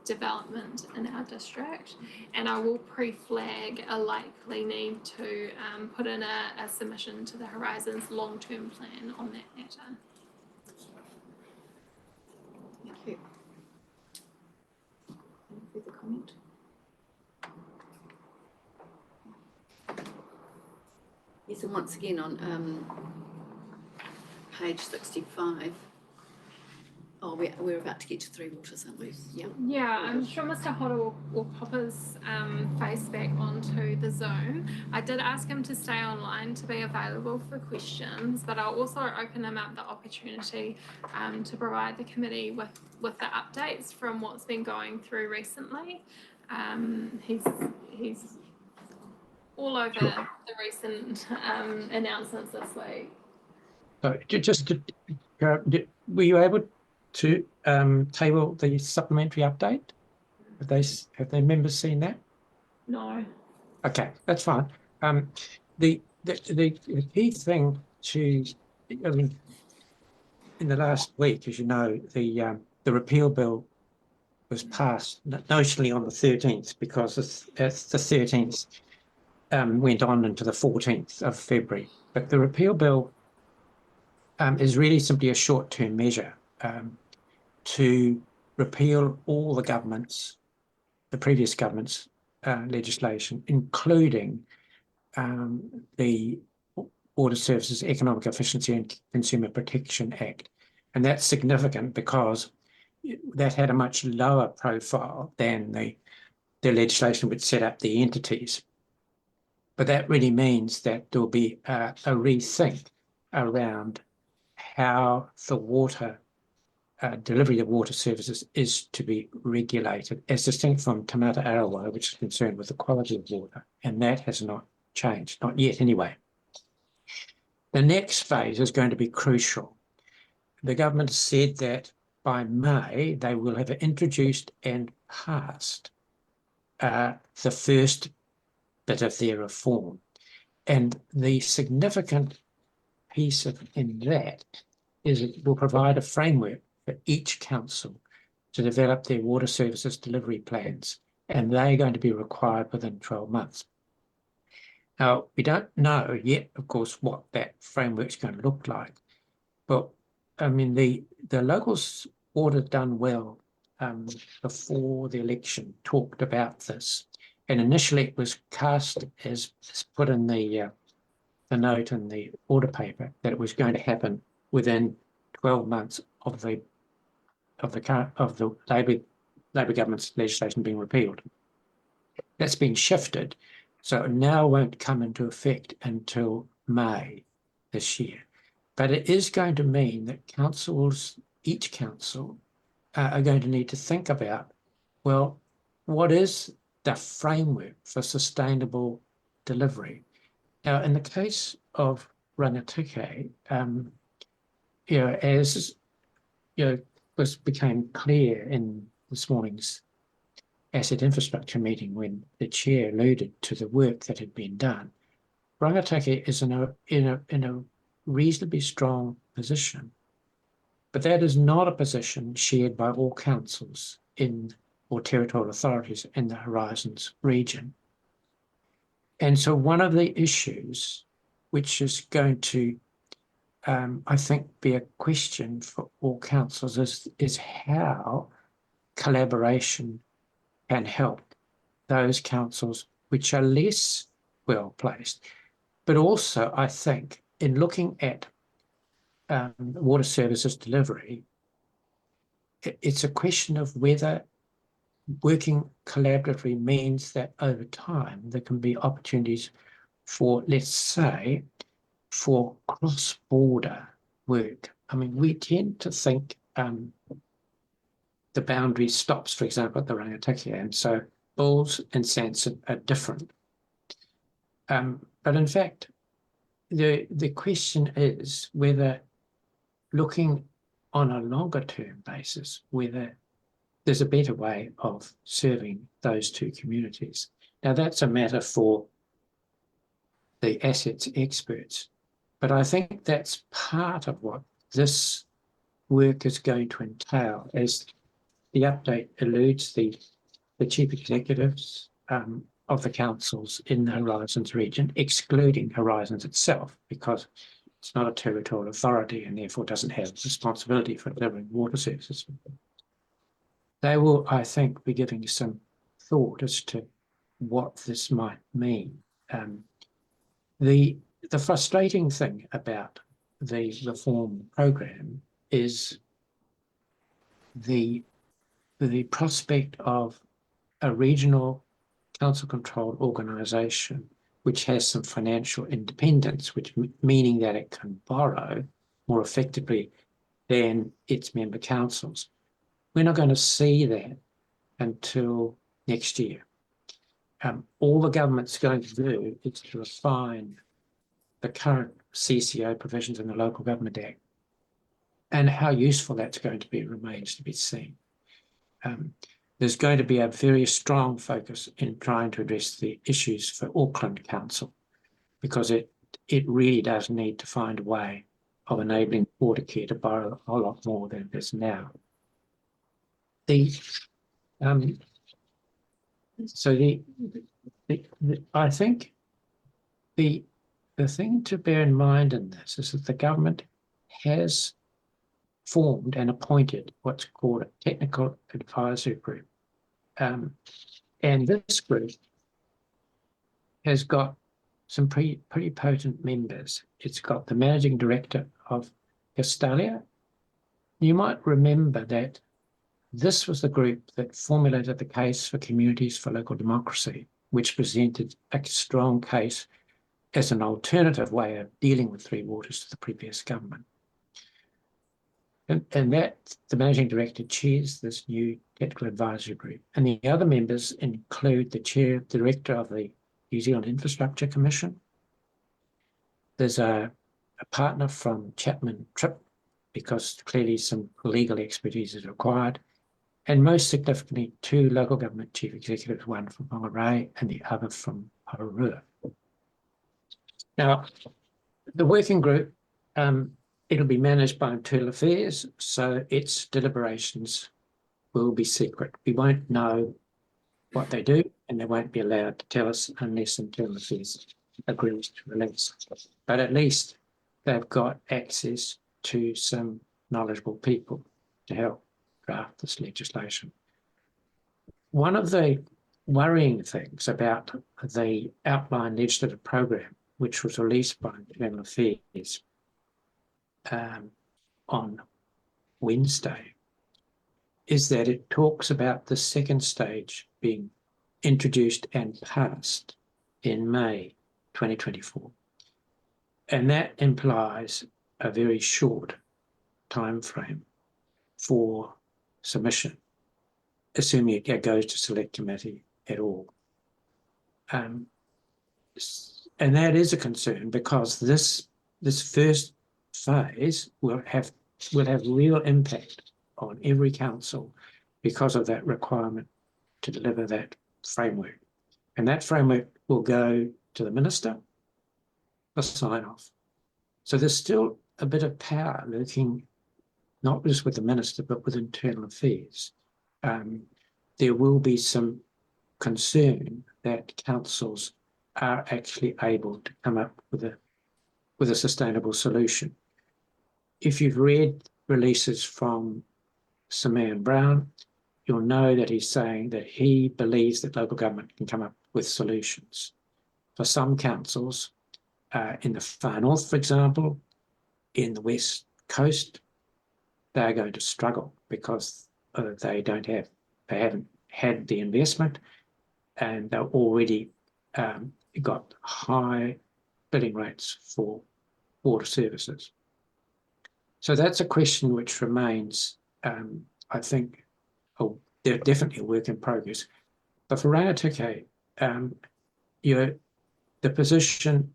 development in our district, and I will pre-flag a likely need to put in a submission to the Horizons long-term plan on that matter. Thank you. Any further comment? Yes, and once again on page 65. Oh, we're about to get to Three Waters, aren't we? Yeah. Yeah, I'm sure Mr. Hodder will pop his face back onto the Zoom. I did ask him to stay online to be available for questions, but I'll also open him up the opportunity to provide the committee with the updates from what's been going through recently. He's all over the recent announcements this week. So just to, were you able to table the supplementary update? Have the members seen that? No. Okay, that's fine. The key thing to, I mean, in the last week, as you know, the repeal bill was passed notionally on the 13th, because it's the 13th went on into the 14th of February. But the repeal bill is really simply a short-term measure to repeal all the previous government's legislation, including the Water Services Economic Efficiency and Consumer Protection Act. And that's significant because that had a much lower profile than the legislation which set up the entities. But that really means that there'll be a rethink around how the water delivery of water services is to be regulated, as distinct from Te Mata Arawa, which is concerned with the quality of water, and that has not changed, not yet anyway. The next phase is going to be crucial. The government said that by May, they will have introduced and passed the first bit of their reform. And the significant piece in that is it will provide a framework for each council to develop their water services delivery plans, and they're going to be required within 12 months. Now, we don't know yet, of course, what that framework's going to look like, but I mean, the locals Water Done Well before the election talked about this, and initially it was cast as put in the note in the order paper that it was going to happen within 12 months of the Labor government's legislation being repealed. That's been shifted, so it now won't come into effect until May this year. But it is going to mean that councils, each council, are going to need to think about, well, what is the framework for sustainable delivery? Now, in the case of Rangitikei, as became clear in this morning's asset infrastructure meeting when the chair alluded to the work that had been done, Rangitikei is in a reasonably strong position, but that is not a position shared by all councils or territorial authorities in the Horizons region. And so one of the issues which is going to, I think, be a question for all councils is how collaboration can help those councils which are less well placed. But also, I think, in looking at water services delivery, it's a question of whether working collaboratively means that over time there can be opportunities for, let's say, for cross-border work. I mean, we tend to think the boundary stops, for example, at the Rangitikei, and so Bulls and Sanson are different. But in fact, the question is whether, looking on a longer term basis, whether there's a better way of serving those two communities. Now, that's a matter for the assets experts, but I think that's part of what this work is going to entail, as the update alludes, the chief executives of the councils in the Horizons region, excluding Horizons itself, because it's not a territorial authority and therefore doesn't have responsibility for delivering water services. They will, I think, be giving some thought as to what this might mean. The frustrating thing about the reform program is the prospect of a regional council-controlled organisation which has some financial independence, which meaning that it can borrow more effectively than its member councils. We're not going to see that until next year. All the government's going to do is to refine the current CCO provisions in the Local Government Act, and how useful that's going to be remains to be seen. There's going to be a very strong focus in trying to address the issues for Auckland Council, because it really does need to find a way of enabling Watercare to borrow a whole lot more than it is now. I think the thing to bear in mind in this is that the government has formed and appointed what's called a technical advisory group. And this group has got some pretty potent members. It's got the managing director of Castalia. You might remember that this was the group that formulated the case for communities for local democracy, which presented a strong case as an alternative way of dealing with Three Waters to the previous government. And that the managing director chairs this new technical advisory group. And the other members include the director of the New Zealand Infrastructure Commission. There's a a partner from Chapman Tripp, because clearly some legal expertise is required, and most significantly, 2 local government chief executives, one from Whangarei and the other from Pararua. Now, the working group, it'll be managed by Internal Affairs, so its deliberations will be secret. We won't know what they do, and they won't be allowed to tell us unless Internal Affairs agrees to release. But at least they've got access to some knowledgeable people to help draft this legislation. One of the worrying things about the outline legislative program, which was released by Internal Affairs on Wednesday, is that it talks about the second stage being introduced and passed in May 2024. And that implies a very short time frame for submission, assuming it goes to select committee at all. And that is a concern, because this first phase will have real impact on every council because of that requirement to deliver that framework. And that framework will go to the minister for sign off. So there's still a bit of power lurking, not just with the minister, but with Internal Affairs. There will be some concern that councils are actually able to come up with a sustainable solution. If you've read releases from Sir Marion Brown, you'll know that he's saying that he believes that local government can come up with solutions. For some councils, in the far north, for example, in the west coast, they're going to struggle because they haven't had the investment, and they've already got high billing rates for water services. So that's a question which remains, I think, they're definitely a work in progress. But for Rangituki, the position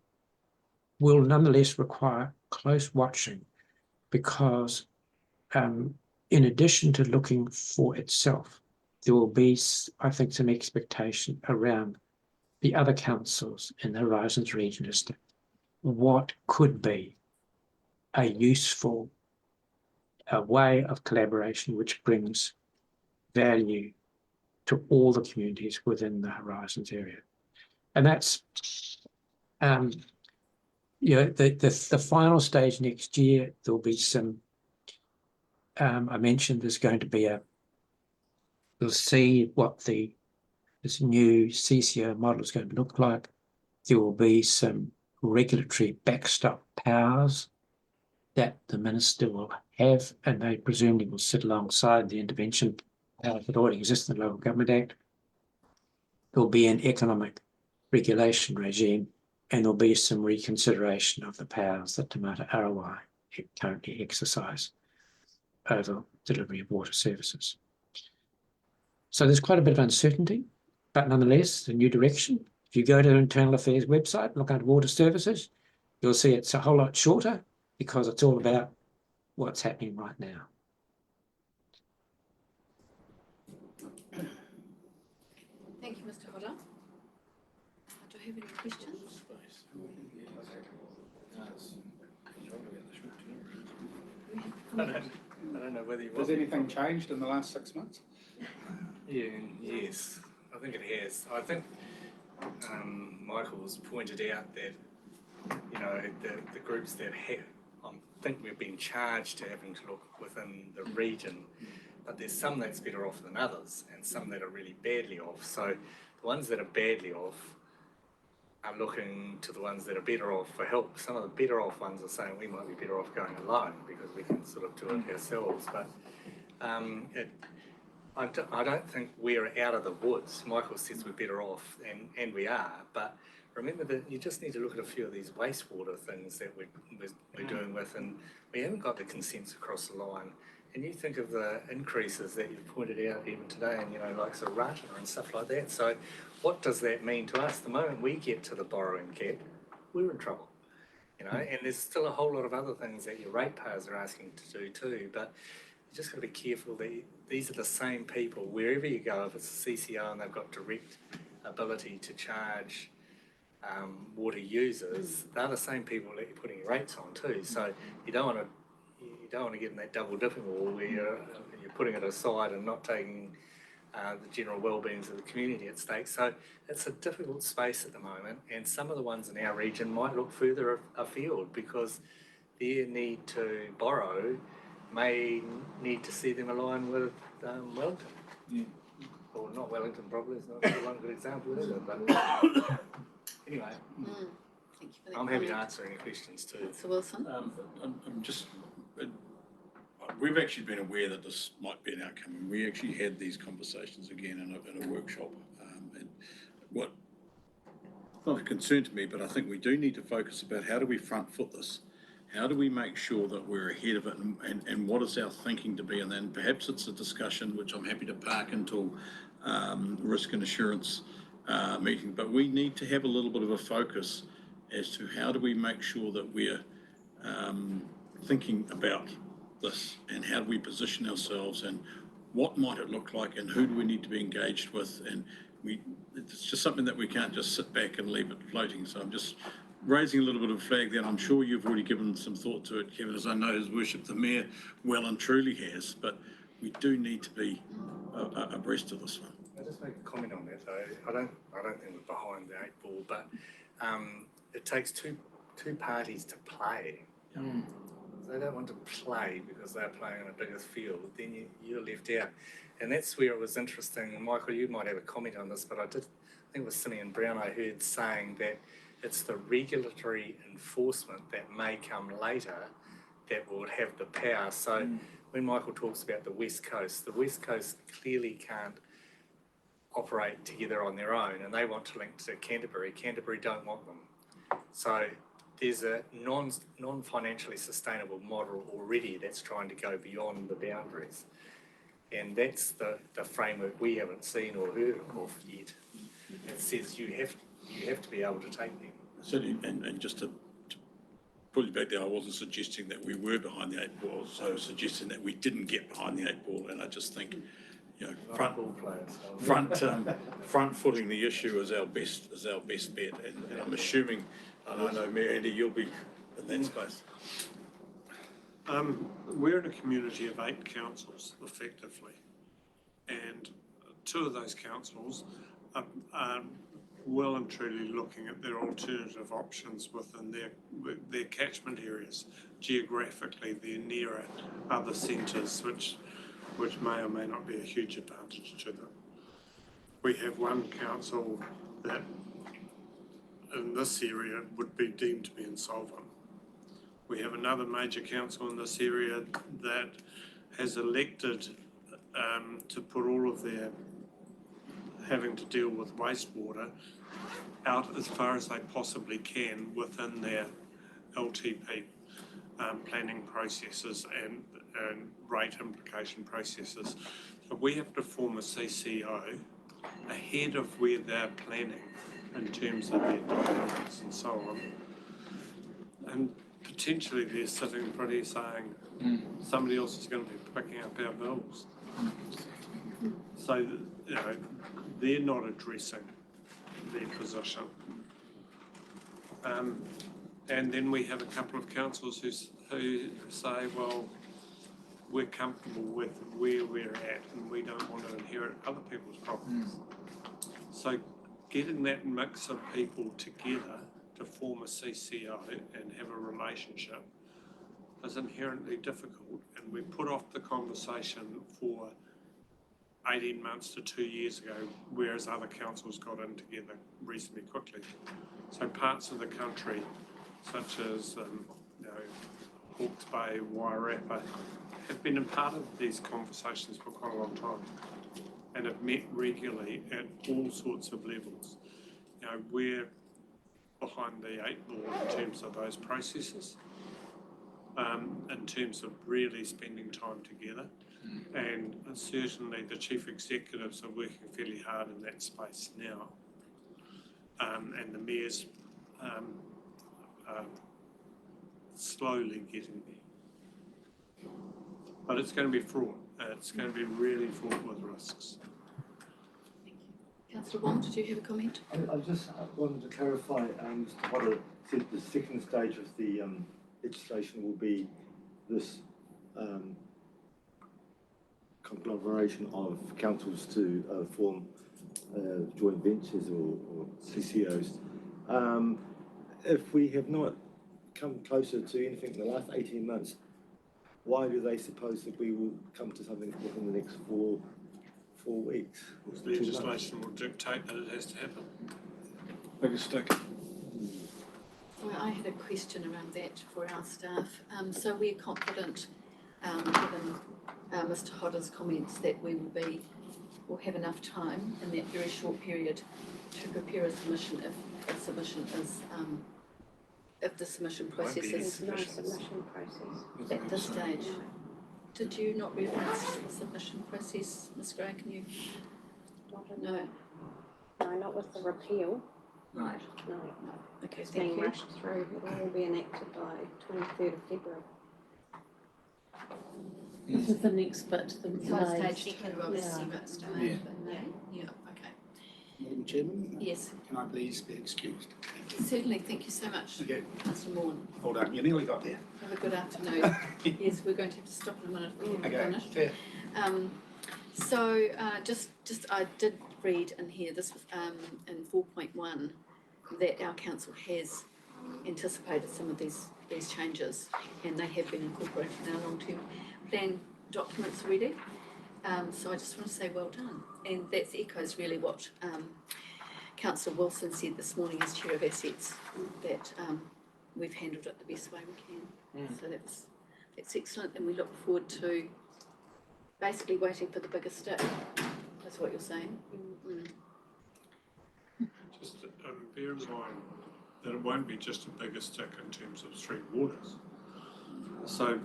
will nonetheless require close watching, because in addition to looking for itself, there will be, I think, some expectation around the other councils in the Horizons region as to what could be a useful way of collaboration which brings value to all the communities within the Horizons area. And that's, the final stage next year. There'll be some, I mentioned there's going to be we'll see what this new CCO model is going to look like. There will be some regulatory backstop powers that the minister will have, and they presumably will sit alongside the intervention powers that already exist in the Local Government Act. There will be an economic regulation regime, and there'll be some reconsideration of the powers that Te Mata Arawai currently exercise over delivery of water services. So there's quite a bit of uncertainty, but nonetheless, a new direction. If you go to the Internal Affairs website, look at water services, you'll see it's a whole lot shorter, because it's all about what's happening right now. Thank you, Mr. Hodder. Do you have any questions? I don't know whether you Has anything changed in the last 6 months? Yes, I think it has. I think Michael's pointed out that, the groups that have, I think we've been charged to having to look within the region, but there's some that's better off than others, and some that are really badly off. So the ones that are badly off are looking to the ones that are better off for help. Some of the better off ones are saying we might be better off going alone because we can sort of do it ourselves. But I don't think we're out of the woods. Michael says we're better off, and we are, but remember that you just need to look at a few of these wastewater things that we're doing with, and we haven't got the consents across the line. And you think of the increases that you've pointed out even today, and like Marton and stuff like that. So what does that mean to us? The moment we get to the borrowing cap, we're in trouble. you know, and there's still a whole lot of other things that your ratepayers are asking to do too, but you just got to be careful that these are the same people, wherever you go, if it's a CCO and they've got direct ability to charge water users, they're the same people that you're putting your rates on too. So you don't want to get in that double dipping wall where you're putting it aside and not taking the general well-being of the community at stake. So it's a difficult space at the moment, and some of the ones in our region might look further afield because their need to borrow may need to see them align with Wellington. Yeah. Or not Wellington, probably, it's not one good example, is it? But anyway, Thank you for that I'm happy to comment. answer any questions too. Councillor Wilson? I'm just, we've actually been aware that this might be an outcome, and we actually had these conversations again in a workshop. And what, not a concern to me, but I think we do need to focus about how do we front foot this? How do we make sure that we're ahead of it, and what is our thinking to be? And then perhaps it's a discussion which I'm happy to park until risk and assurance meeting, but we need to have a little bit of a focus as to how do we make sure that we're thinking about this, and how do we position ourselves, and what might it look like, and who do we need to be engaged with, and it's just something that we can't just sit back and leave it floating. So I'm just raising a little bit of a flag there. I'm sure you've already given some thought to it, Kevin, as I know His Worship the Mayor well and truly has, but we do need to be abreast of this one. I'll just make a comment on that though. I don't think we're behind the 8 ball, but it takes two parties to play. Mm. If they don't want to play because they're playing on a bigger field, then you're left out. And that's where it was interesting. Michael, you might have a comment on this, but I think it was Simeon Brown I heard saying that it's the regulatory enforcement that may come later that will have the power. So when Michael talks about the West Coast clearly can't operate together on their own, and they want to link to Canterbury. Canterbury don't want them. So there's a non-financially sustainable model already that's trying to go beyond the boundaries. And that's the framework we haven't seen or heard of yet. It says you have to be able to take them. Certainly, and just to pull you back there, I wasn't suggesting that we were behind the 8 ball, so suggesting that we didn't get behind the 8 ball, and I just think, you know, front footing the issue is our best bet, and I'm assuming, and I know Mayor Andy, you'll be in that space. We're in a community of 8 councils, effectively, and 2 of those councils are well and truly looking at their alternative options within their catchment areas. Geographically, they're nearer other centres, which may or may not be a huge advantage to them. We have one council that in this area would be deemed to be insolvent. We have another major council in this area that has elected to put all of their having to deal with wastewater out as far as they possibly can within their LTP planning processes and rate implication processes. So we have to form a CCO ahead of where they're planning in terms of their developments and so on. And potentially they're sitting pretty saying somebody else is going to be picking up our bills. So, you know, they're not addressing their position. And then we have a couple of councils who say, well, we're comfortable with where we're at and we don't want to inherit other people's properties. So getting that mix of people together to form a CCO and have a relationship is inherently difficult, and we put off the conversation for 18 months to 2 years ago, whereas other councils got in together reasonably quickly. So parts of the country, such as Hawke's Bay, Wairarapa, have been a part of these conversations for quite a long time and have met regularly at all sorts of levels. You know, we're behind the 8 ball in terms of those processes, in terms of really spending time together. And certainly the chief executives are working fairly hard in that space now. And the mayor's slowly getting there. But it's going to be fraught. It's going to be really fraught with risks. Councillor Wong, did you have a comment? I just wanted to clarify, Mr. Potter said the second stage of the legislation will be this conglomeration of councils to form joint ventures or CCOs. If we have not come closer to anything in the last 18 months, why do they suppose that we will come to something within the next four weeks? Legislation will dictate that it has to happen. Biggest stick. Well, I had a question around that for our staff. So we're confident, given Mr. Hodder's comments, that will have enough time in that very short period to prepare a submission if the submission process is There's no submission process. at this stage. Did you not reference the submission process, Ms. Gray? Can you? No. No, not with the repeal. Right. No. Okay, It's thank being you. rushed through. It will all be enacted by 23rd of February. This is the next bit, the Stage stage. two of Yeah. Yeah, okay. Madam Chairman, Yes, can I please be excused? certainly. Thank you so much, Okay, Councillor Morn. hold on, you nearly got there. Have a good afternoon. Yes, we're going to have to stop in a minute if we haven't Okay, finished. fair. So I did read in here, this was in 4.1, that our council has anticipated some of these changes, and they have been incorporated in our long-term plan documents already. So I just want to say well done, and that echoes really what Councillor Wilson said this morning as Chair of Assets, that we've handled it the best way we can. So that's excellent, and we look forward to basically waiting for the bigger stick. That's what you're saying. Just bear in mind that it won't be just a bigger stick in terms of three waters. So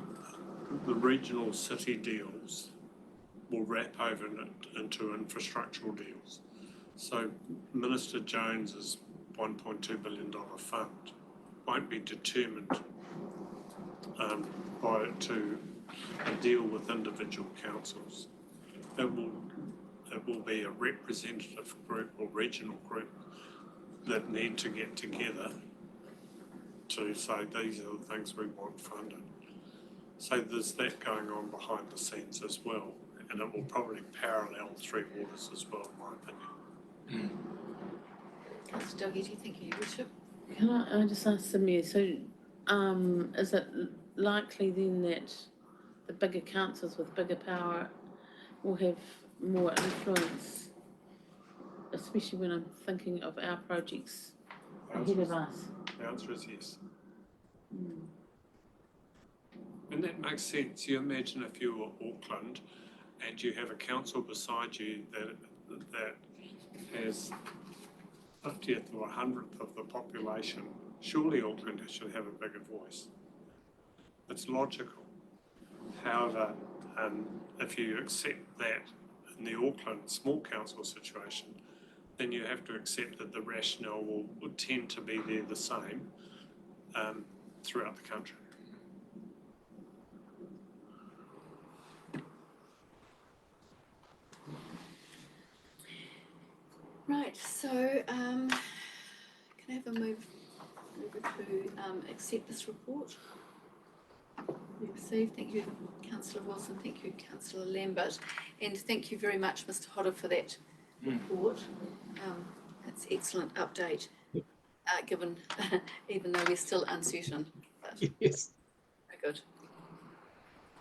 the regional city deals will wrap over into infrastructural deals. So Minister Jones's $1.2 billion fund won't be determined to deal with individual councils. It will be a representative group or regional group that need to get together to say these are the things we want funded. So there's that going on behind the scenes as well, and it will probably parallel Three Waters as well, in my opinion. Councillor Dalgety, thank you, Your Worship. Can I just ask Samir, so is it likely then that the bigger councils with bigger power will have more influence, especially when I'm thinking of our projects ahead of us? The answer is yes. And that makes sense. You imagine if you were Auckland and you have a council beside you that has 50th or 100th of the population, surely Auckland should have a bigger voice. It's logical. However, if you accept that in the Auckland small council situation, then you have to accept that the rationale will tend to be there the same throughout the country. Right, so can I have a move over to accept this report? We received. Thank you, Councillor Wilson. Thank you, Councillor Lambert, and thank you very much, Mr. Hodder, for that report. It's excellent update, given even though we're still uncertain. But Yes. very good.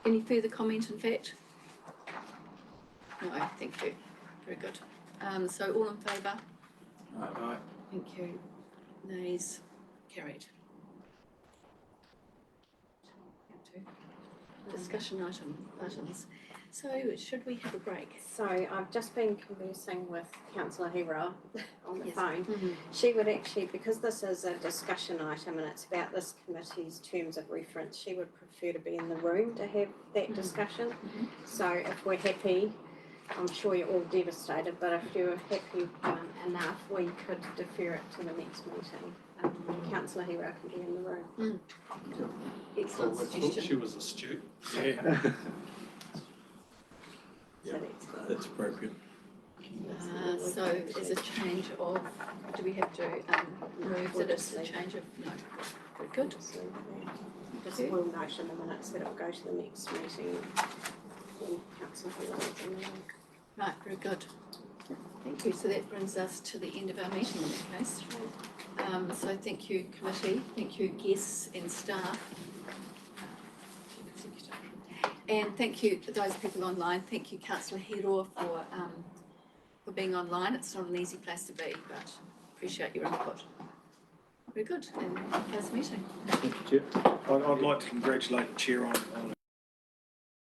Any further comment? In fact, no. Thank you. Very good. So all in favour? Aye. Thank you. Nays? Carried. Discussion items. So should we have a break? So I've just been conversing with Councillor Hero on the Yes. phone. She would actually, because this is a discussion item and it's about this committee's terms of reference, she would prefer to be in the room to have that discussion. So if we're happy, I'm sure you're all devastated, but if you're happy enough, we could defer it to the next meeting. Councillor Hero can be in the room. Excellent I thought suggestion. she was a student. Yeah. So Yeah. that's good. That's appropriate. So as a change of, do we have to move that it's a change of, no, very good. Just leave it there. Just Okay. we'll note in the minutes that it will go to the next meeting when Councillor Hero is in the room. Right, very good. Thank you. So that brings us to the end of our meeting in that case. So thank you committee, thank you guests and staff. And thank you to those people online. Thank you Councillor Hero for being online. It's not an easy place to be, but appreciate your input. Very good. And close the meeting. I'd like to congratulate the chair on